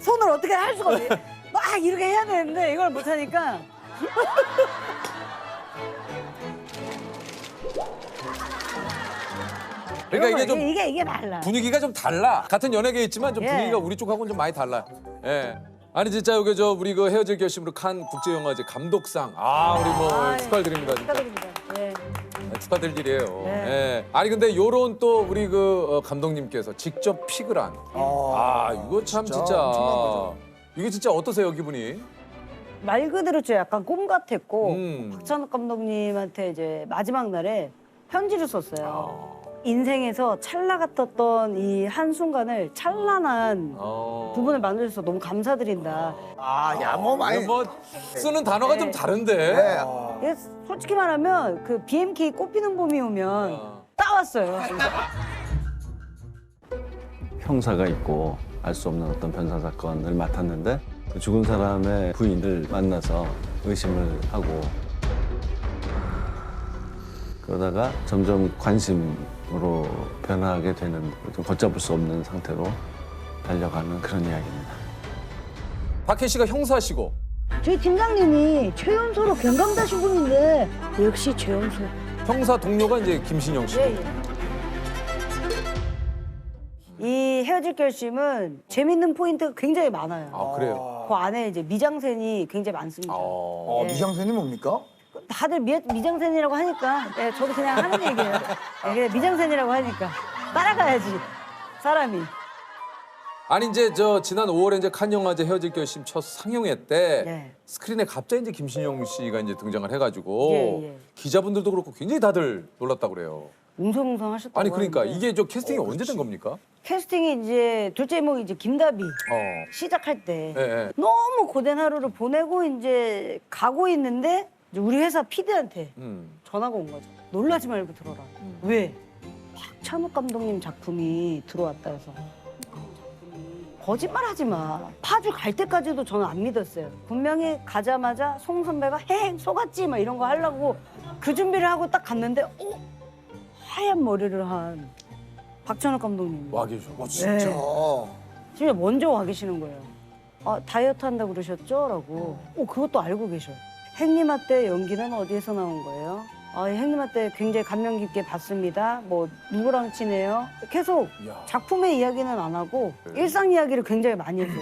손을 어떻게 할 수가 없어요. 막 이렇게 해야 되는데 이걸 못하니까. 그러니까 이게 좀 이게 달라. 분위기가 좀 달라. 같은 연예계에 있지만 좀 예. 분위기가 우리 쪽하고는 좀 많이 달라. 예. 아니 진짜 여기 저 우리 그 헤어질 결심으로 칸 국제영화제 감독상 우리 뭐 축하드립니다. 진짜. 축하드립니다. 예. 축하드릴 일이에요. 네. 예. 아니 근데 요런 또 우리 그 감독님께서 직접 픽을 한. 이거 참 진짜. 엄청난 거죠. 이게 진짜 어떠세요 기분이? 말 그대로 저 약간 꿈 같았고 음. 박찬욱 감독님한테 이제 마지막 날에 편지를 썼어요. 인생에서 찰나 같았던 이 한순간을 찬란한 부분을 만들어줘서 너무 감사드린다. 뭐 많이. 뭐 쓰는 단어가 좀 다른데. 네. 이게 솔직히 말하면 그 BMK 꽃피는 봄이 오면 따왔어요. 형사가 있고 알 수 없는 어떤 변사 사건을 맡았는데 그 죽은 사람의 부인을 만나서 의심을 하고 그러다가 점점 관심으로 변하게 되는 좀 걷잡을 수 없는 상태로 달려가는 그런 이야기입니다. 박해 씨가 형사시고 저희 팀장님이 최연소로 경감다신 분인데 역시 최연소. 형사 동료가 이제 김신영 씨. 예, 예. 이 헤어질 결심은 재밌는 포인트가 굉장히 많아요. 아, 그래요? 그 안에 이제 미장센이 굉장히 많습니다. 예. 미장센이 뭡니까? 다들 미장센이라고 하니까 예, 저도 그냥 하는 얘기예요. 예, 그냥 미장센이라고 하니까 따라가야지 사람이. 아니 이제 저 지난 5월에 이제 칸 영화제 헤어질 결심 첫 상영회 때 네. 스크린에 갑자기 이제 김신영 씨가 이제 등장을 해가지고 예, 예. 기자분들도 그렇고 굉장히 다들 놀랐다고 그래요. 웅성웅성 하셨다고 아니 그러니까 하는데 이게 저 캐스팅이 언제 된 겁니까? 캐스팅이 이제 둘째 제목이 이제 김다비 어. 시작할 때 예, 예. 너무 고된 하루를 보내고 이제 가고 있는데 이제 우리 회사 PD한테 전화가 온 거죠. 놀라지 말고 들어라. 왜? 박찬욱 감독님 작품이 들어왔다 해서 거짓말하지 마. 파주 갈 때까지도 저는 안 믿었어요. 분명히 가자마자 송 선배가 헤 속았지 막 이런 거 하려고 그 준비를 하고 딱 갔는데 하얀 머리를 한 박찬욱 감독님. 와 계셔. 진짜. 진짜 먼저 와 계시는 거예요. 아, 다이어트 한다고 그러셨죠? 라고. 그것도 알고 계셔. 행님아 때 연기는 어디에서 나온 거예요? 아, 행님아 때 굉장히 감명 깊게 봤습니다. 뭐 누구랑 친해요? 계속 작품의 이야기는 안 하고 일상 이야기를 굉장히 많이 했었죠.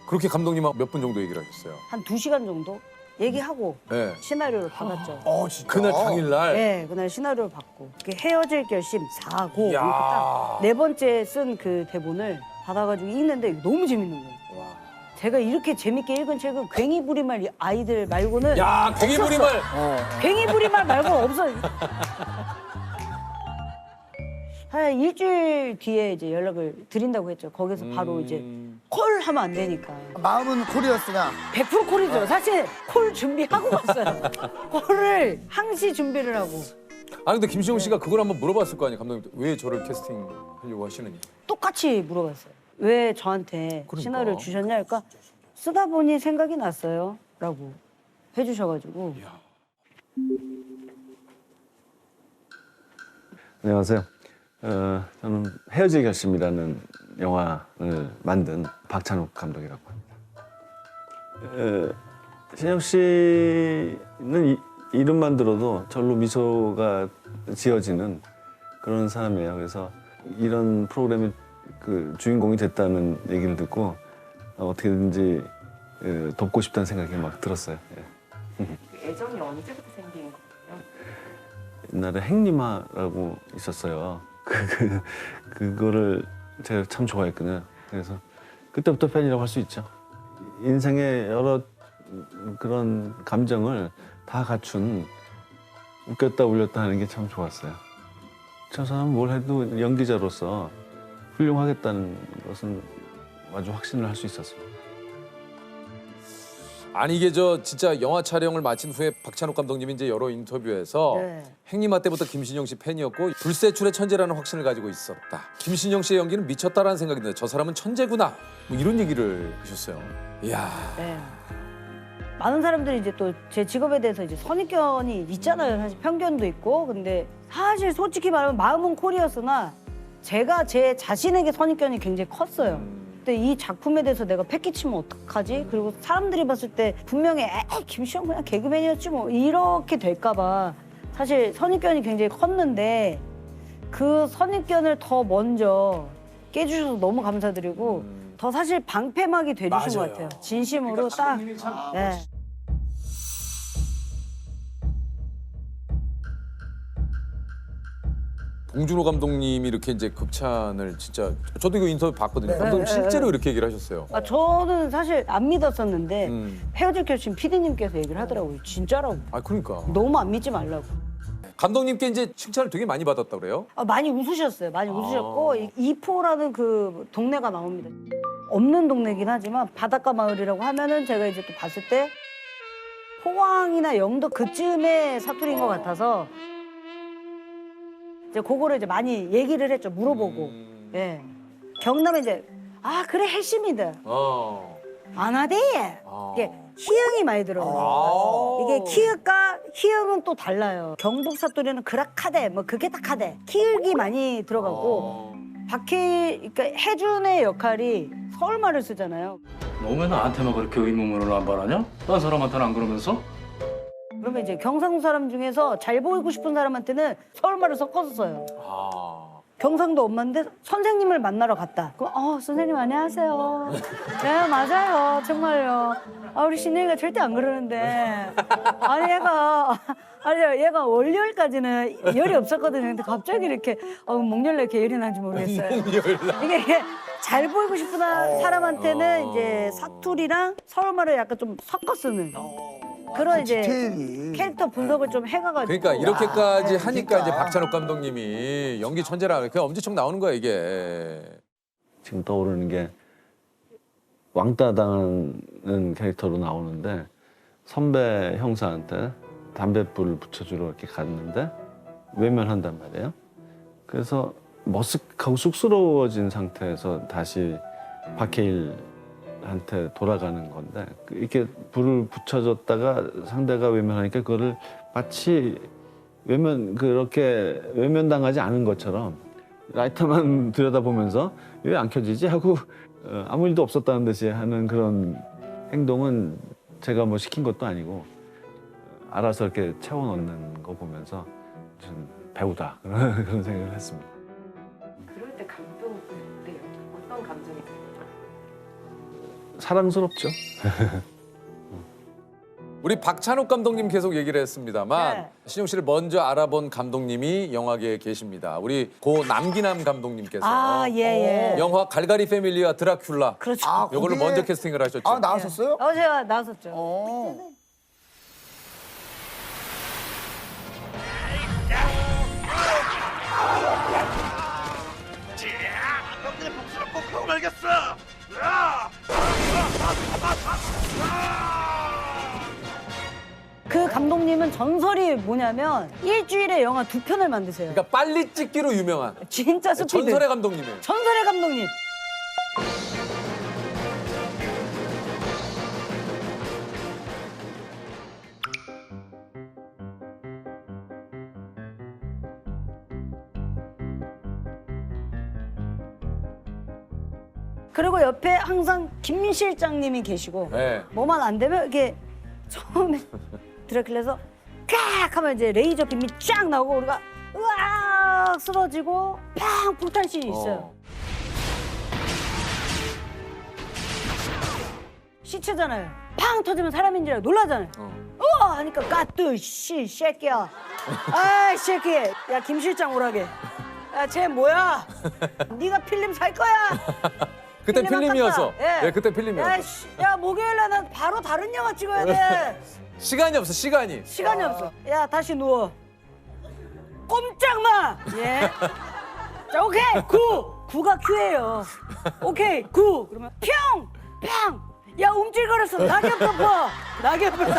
그렇게 감독님하고 몇 분 정도 얘기를 하셨어요? 한 2시간 정도 얘기하고 네. 시나리오를 받았죠. 진짜. 그날 당일날? 네, 그날 시나리오를 받고 헤어질 결심 4고 이렇게 이야. 딱 4번째 쓴 그 대본을 받아가지고 읽는데 너무 재밌는 거예요. 제가 이렇게 재밌게 읽은 책은 괭이부리말 아이들 말고는 야, 괭이부리말! 괭이부리말 말고는 없어. 한 일주일 뒤에 이제 연락을 드린다고 했죠. 거기서 바로 이제 콜 하면 안 되니까. 마음은 콜이었으나 100% 콜이죠. 사실 콜 준비하고 갔어요. 콜을 항시 준비를 하고. 아니 근데 김신영 씨가 그걸 한번 물어봤을 거 아니에요, 감독님. 왜 저를 캐스팅하려고 하시느냐. 똑같이 물어봤어요. 왜 저한테 시나리오를 주셨냐 할까? 쓰다 보니 생각이 났어요. 라고 해주셔가지고. 안녕하세요. 저는 헤어질 결심이라는 영화를 만든 박찬욱 감독이라고 합니다. 신영 씨는 이름만 들어도 절로 미소가 지어지는 그런 사람이에요. 그래서 이런 프로그램의 그 주인공이 됐다는 얘기를 듣고 어떻게든지 돕고 싶다는 생각이 막 들었어요. 애정이 언제부터 생긴 거예요? 옛날에 행님아라고 있었어요. 그거를 제가 참 좋아했거든요. 그래서 그때부터 팬이라고 할 수 있죠. 인생의 여러 그런 감정을 다 갖춘 웃겼다 울렸다 하는 게 참 좋았어요. 저 사람 뭘 해도 연기자로서 훌륭하겠다는 것은 아주 확신을 할 수 있었어요. 아니 이게 저 진짜 영화 촬영을 마친 후에 박찬욱 감독님이 이제 여러 인터뷰에서 행님아 때부터 김신영 씨 팬이었고 불세출의 천재라는 확신을 가지고 있었다. 김신영 씨의 연기는 미쳤다라는 생각이 드는데 저 사람은 천재구나. 뭐 이런 얘기를 하셨어요. 이야. 네. 많은 사람들이 이제 또 제 직업에 대해서 이제 선입견이 있잖아요. 사실 편견도 있고. 근데 사실 솔직히 말하면 마음은 콜이었으나 제가 제 자신에게 선입견이 굉장히 컸어요. 근데 이 작품에 대해서 내가 패기치면 어떡하지? 그리고 사람들이 봤을 때 분명히 에이 김시영 그냥 개그맨이었지 뭐 이렇게 될까 봐 사실 선입견이 굉장히 컸는데 그 선입견을 더 먼저 깨주셔서 너무 감사드리고 더 사실 방패막이 돼주신 것 같아요. 진심으로 딱. 네. 봉준호 감독님이 이렇게 이제 극찬을 진짜 저도 이거 인터뷰 봤거든요. 네. 감독님 네. 실제로 이렇게 얘기를 하셨어요. 저는 사실 안 믿었었는데 헤어질 결심 PD님께서 얘기를 하더라고요. 진짜라고. 아 그러니까. 너무 안 믿지 말라고. 감독님께 이제 칭찬을 되게 많이 받았다 그래요? 많이 웃으셨어요. 많이 웃으셨고 이포라는 그 동네가 나옵니다. 없는 동네긴 하지만 바닷가 마을이라고 하면은 제가 이제 또 봤을 때 포항이나 영도 그쯤의 사투리인 것 같아서 이제 그거를 이제 많이 얘기를 했죠. 물어보고. 예. 경남에 이제 그래 핵심이다. 안 하대. 이게 희응이 많이 들어요. 이게 키읔과 희응은 또 달라요. 경북 사투리는 그락하대, 뭐 그게 딱하대. 키읔이 많이 들어가고 그러니까 해준의 역할이 서울말을 쓰잖아요. 너 왜 나한테만 그렇게 의문문을 안 바라냐? 딴 사람한테는 안 그러면서? 그러면 이제 경상도 사람 중에서 잘 보이고 싶은 사람한테는 서울말을 섞어서 써요. 경상도 엄마인데 선생님을 만나러 갔다. 그럼 선생님 안녕하세요. 네 맞아요 정말요. 우리 신영이가 절대 안 그러는데 얘가 월요일까지는 열이 없었거든요. 근데 갑자기 이렇게 목요일날 이렇게 열이 난지 모르겠어요. 이게 잘 보이고 싶은 사람한테는 이제 사투리랑 서울말을 약간 좀 섞어 쓰는 그런 이제 디테일이. 캐릭터 분석을 좀 해가가지고. 그러니까 이렇게까지 하니까 이제 박찬욱 감독님이 연기 천재라 그냥 엄지척 나오는 거야 이게. 지금 떠오르는 게 왕따 당하는 캐릭터로 나오는데 선배 형사한테 담뱃불을 붙여주러 이렇게 갔는데 외면한단 말이에요. 그래서 머쓱하고 쑥스러워진 상태에서 다시 박해일한테 돌아가는 건데 이렇게 불을 붙여줬다가 상대가 외면하니까 그거를 마치 그렇게 외면당하지 않은 것처럼 라이터만 들여다보면서 왜 안 켜지지 하고 아무 일도 없었다는 듯이 하는 그런 행동은 제가 뭐 시킨 것도 아니고 알아서 이렇게 채워넣는 거 보면서 좀 배우다 그런 생각을 했습니다. 그럴 때 감동 어때요? 어떤 감정이 들어요? 사랑스럽죠. 우리 박찬욱 감독님 계속 얘기를 했습니다만 신용 씨를 먼저 알아본 감독님이 영화계에 계십니다. 우리 고 남기남 감독님께서 예. 영화 갈가리 패밀리와 드라큘라 그렇죠. 이걸로 거기에- 먼저 캐스팅을 하셨죠. 나왔었어요? 제가 나왔었죠. 형들의 복수를 꼭 알겠어. 그 감독님은 전설이 뭐냐면 일주일에 영화 2편을 만드세요. 그러니까 빨리 찍기로 유명한 진짜 스피드. 전설의 감독님이에요. 전설의 감독님. 그리고 옆에 항상 김 실장님이 계시고 네. 뭐만 안 되면 이렇게 처음에 드라큘라에서 깍 하면 이제 레이저 빔이 쫙 나오고 우리가 으악 쓰러지고 팡 폭탄씬이 있어요. 시체잖아요. 팡 터지면 사람인 줄 알고 놀라잖아요. 우와 하니까 까뚜 씨 새끼야. 아 새끼. 야 김 실장 오라게. 야 쟤 뭐야? 네가 필름 살 거야. 그때 필름이어서. 아깝다. 예, 그때 필름이어서. 야 목요일날 난 바로 다른 영화 찍어야 돼. 시간이 없어, 시간이. 시간이 없어. 야 다시 누워. 꼼짝 마. 예. 자 오케이 9가 큐예요. 오케이 9 그러면 평 팡. 야 움찔거렸어. 낙엽 덮어. 낙엽 덮어.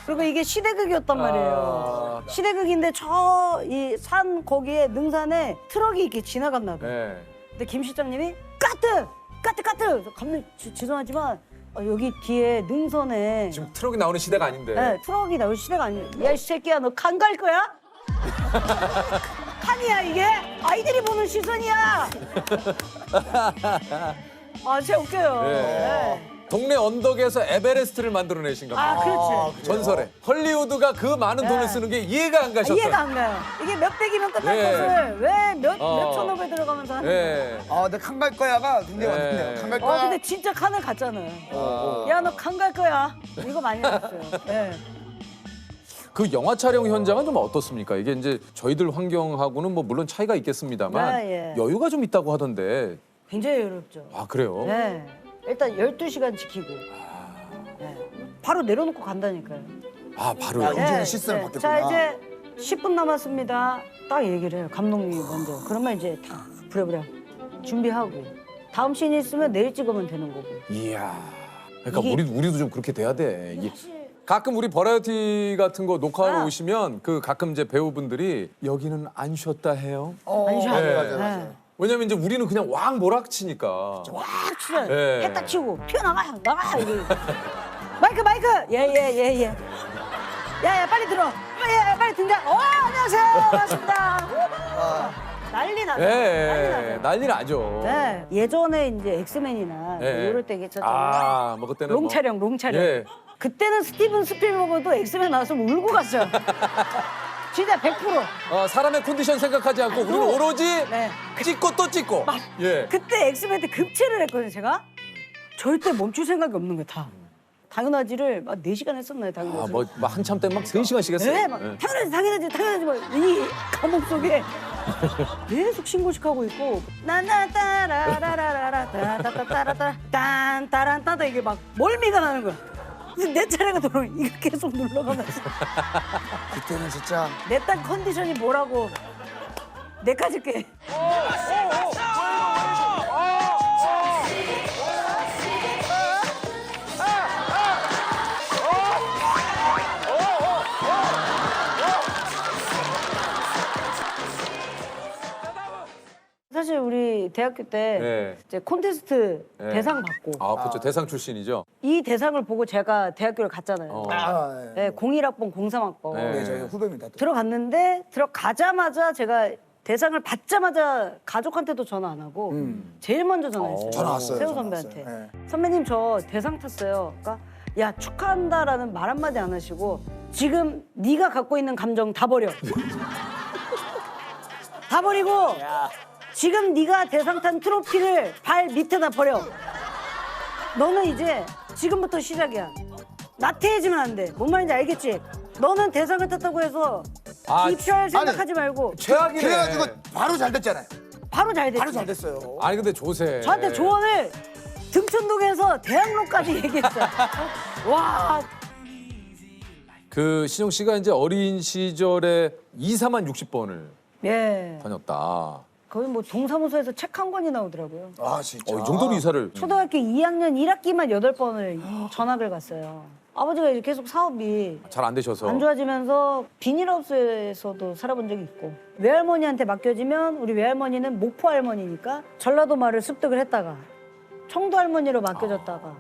그리고 이게 시대극이었단 말이에요. 시대극인데 저 이 산 거기에 능산에 트럭이 이렇게 지나갔나 봐. 네. 근데 김 실장님이 까트. 감독님 죄송하지만 여기 뒤에 능선에 지금 트럭이 나오는 시대가 아닌데. 네, 트럭이 나올 시대가 아니에요. 야, 이 새끼야, 너 칸 갈 거야? 칸이야, 이게? 아이들이 보는 시선이야. 진짜 웃겨요. 네. 네. 동네 언덕에서 에베레스트를 만들어내신 겁니다. 그렇지. 전설에. 헐리우드가 그 많은 돈을 쓰는 게 이해가 안 가셨어요. 이해가 안 가요. 이게 몇백이면 끝날 네. 것을 왜 몇 천억을 들어가면서 하는 거예요. 네. 내 칸 갈 거야가 굉장히 왔는데요. 칸 갈 거야. 근데 진짜 칸을 갔잖아요. 야, 너 칸 갈 거야. 이거 많이 했어요. 네. 그 영화 촬영 현장은 좀 어떻습니까? 이게 이제 저희들 환경하고는 뭐 물론 차이가 있겠습니다만 예. 여유가 좀 있다고 하던데. 굉장히 어렵죠. 아, 그래요? 네. 일단 12시간 지키고. 네. 바로 내려놓고 간다니까요. 아, 바로요? 요즘은 시스템을 바뀌었구나. 자, 이제 10분 남았습니다. 딱 얘기를 해요. 감독님이 먼저. 그러면 이제 다 부랴부랴 준비하고. 다음 씬이 있으면 내일 찍으면 되는 거고. 이야. 그러니까 이게- 우리도 좀 그렇게 돼야 돼. 가끔 우리 버라이어티 같은 거 녹화하러 오시면 그 가끔 이제 배우분들이 여기는 안 쉬었다 해요. 안 쉬어야 네. 돼요. 네. 왜냐면 이제 우리는 그냥 왕 몰아치니까. 와, 치잖아요. 네. 했다 치고 튀어나가. 이게. 마이크. 예. 야야 빨리 들어. 빨리 등장. 안녕하세요. 반갑습니다. 난리 나죠. 예, 난리 나죠. 네. 예전에 이제 엑스맨이나 예. 이럴 때 있었잖아요. 뭐 그때는 롱촬영, 롱촬영. 예. 그때는 스티븐 스필버그도 엑스맨 나왔으면 울고 갔어요. 진짜 100%. 사람의 컨디션 생각하지 않고 우리는 오로지 찍고 또 찍고. 예. 그때 엑스맨 때 급체를 했거든요, 제가. 절대 멈출 생각이 없는 거예요, 다. 당연하지를 막 4시간 했었나요, 당연하지. 뭐 한참 때 막 3시간씩 했어요. 네, 막 당연하지 막 이 감옥 속에 계속 신고식하고 있고 나나따라라라라라 따따따라따 딴따란따다 이게 막 멀미가 나는 거야. 그래서 내 차례가 들어오면 이거 계속 눌러가면서 그때는 진짜 내 딸 컨디션이 뭐라고 내가 줄게. 사실 우리 대학교 때 네. 이제 콘테스트 네. 대상 받고 그렇죠. 대상 출신이죠. 이 대상을 보고 제가 대학교를 갔잖아요. 네, 01학번, 03학번. 네, 저희 후배입니다. 또. 들어갔는데 들어가자마자 제가 대상을 받자마자 가족한테도 전화 안 하고 제일 먼저 전화했어요. 전화 왔어요. 세호 전화 선배한테. 왔어요. 네. 선배님 저 대상 탔어요. 그러니까 야 축하한다라는 말 한마디 안 하시고 지금 네가 갖고 있는 감정 다 버려. 다 버리고 지금 네가 대상 탄 트로피를 발 밑에다 버려. 너는 이제 지금부터 시작이야. 나태해지면 안 돼. 뭔 말인지 알겠지? 너는 대상을 탔다고 해서 입시할 생각하지 말고 최악이네. 그래가지고 바로 잘 됐잖아요. 바로 잘 됐지. 바로 잘 됐어요. 아니 근데 조세. 저한테 조언을 등촌동에서 대학로까지 얘기했어요. 와. 그 신영 씨가 이제 어린 시절에 2사만 60번을 예. 다녔다. 거의 뭐 동사무소에서 책 한 권이 나오더라고요. 아 진짜. 이 정도로 이사를. 초등학교 2학년 1학기만 8번을 전학을 갔어요. 아버지가 이제 계속 사업이 잘 안 되셔서. 안 좋아지면서 비닐하우스에서도 살아본 적이 있고 외할머니한테 맡겨지면 우리 외할머니는 목포 할머니니까 전라도 말을 습득을 했다가 청도 할머니로 맡겨졌다가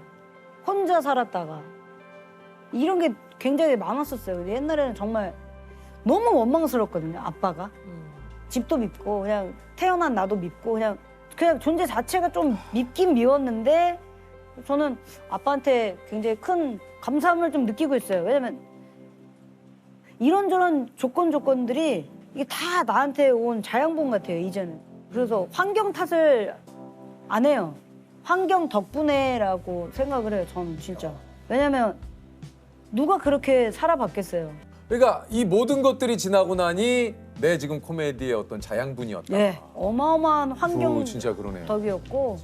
혼자 살았다가 이런 게 굉장히 많았었어요. 옛날에는 정말 너무 원망스럽거든요. 아빠가 집도 밉고 그냥 태어난 나도 밉고 그냥 존재 자체가 좀 밉긴 미웠는데 저는 아빠한테 굉장히 큰 감사함을 좀 느끼고 있어요. 왜냐면 이런저런 조건들이 이게 다 나한테 온 자양분 같아요, 이제는. 그래서 환경 탓을 안 해요. 환경 덕분에라고 생각을 해요, 저는 진짜. 왜냐면 누가 그렇게 살아봤겠어요. 그러니까 이 모든 것들이 지나고 나니 내 지금 코미디의 어떤 자양분이었다. 예, 어마어마한 환경 진짜 그러네요. 덕이었고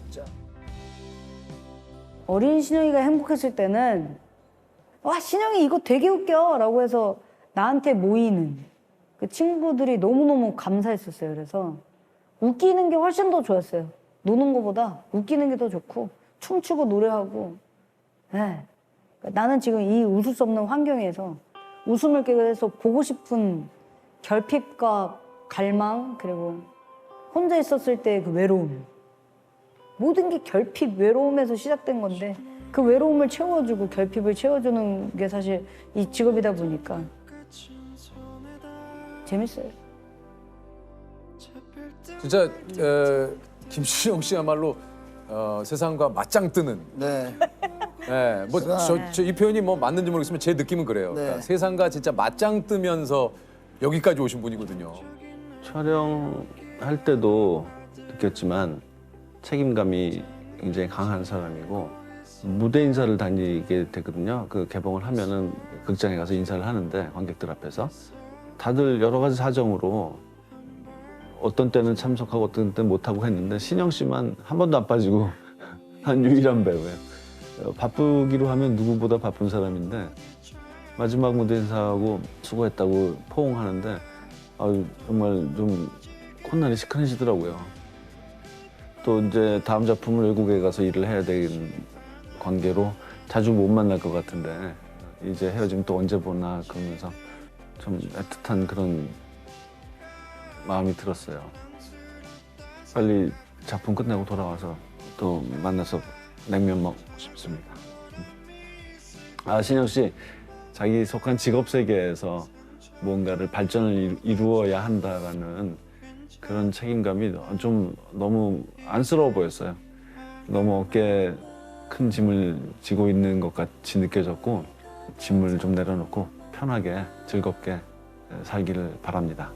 어린 신영이가 행복했을 때는 와 신영이 이거 되게 웃겨 라고 해서 나한테 모이는 그 친구들이 너무너무 감사했었어요. 그래서 웃기는 게 훨씬 더 좋았어요. 노는 것보다 웃기는 게 더 좋고 춤추고 노래하고 네. 나는 지금 이 웃을 수 없는 환경에서 웃음을 깨서 보고 싶은 결핍과 갈망 그리고 혼자 있었을 때 그 외로움 모든 게 결핍, 외로움에서 시작된 건데 그 외로움을 채워주고 결핍을 채워주는 게 사실 이 직업이다 보니까 재밌어요. 진짜 김신영 씨야말로 세상과 맞짱 뜨는. 네. 네, 뭐 이 표현이 뭐 맞는지 모르겠지만 제 느낌은 그래요. 네. 그러니까 세상과 진짜 맞짱 뜨면서 여기까지 오신 분이거든요. 촬영할 때도 느꼈지만 책임감이 굉장히 강한 사람이고 무대 인사를 다니게 되거든요. 그 개봉을 하면은 극장에 가서 인사를 하는데 관객들 앞에서 다들 여러 가지 사정으로 어떤 때는 참석하고 어떤 때는 못하고 했는데 신영 씨만 한 번도 안 빠지고 한 유일한 배우예요. 바쁘기로 하면 누구보다 바쁜 사람인데 마지막 무대 인사하고 수고했다고 포옹하는데 정말 좀 콧날이 시큰해지더라고요. 또 이제 다음 작품을 외국에 가서 일을 해야 되는 관계로 자주 못 만날 것 같은데 이제 헤어지면 또 언제 보나 그러면서 좀 애틋한 그런 마음이 들었어요. 빨리 작품 끝내고 돌아와서 또 만나서 냉면 먹고 싶습니다. 신영 씨, 자기 속한 직업 세계에서 뭔가를 발전을 이루어야 한다라는 그런 책임감이 좀 너무 안쓰러워 보였어요. 너무 어깨에 큰 짐을 지고 있는 것 같이 느껴졌고 짐을 좀 내려놓고 편하게 즐겁게 살기를 바랍니다.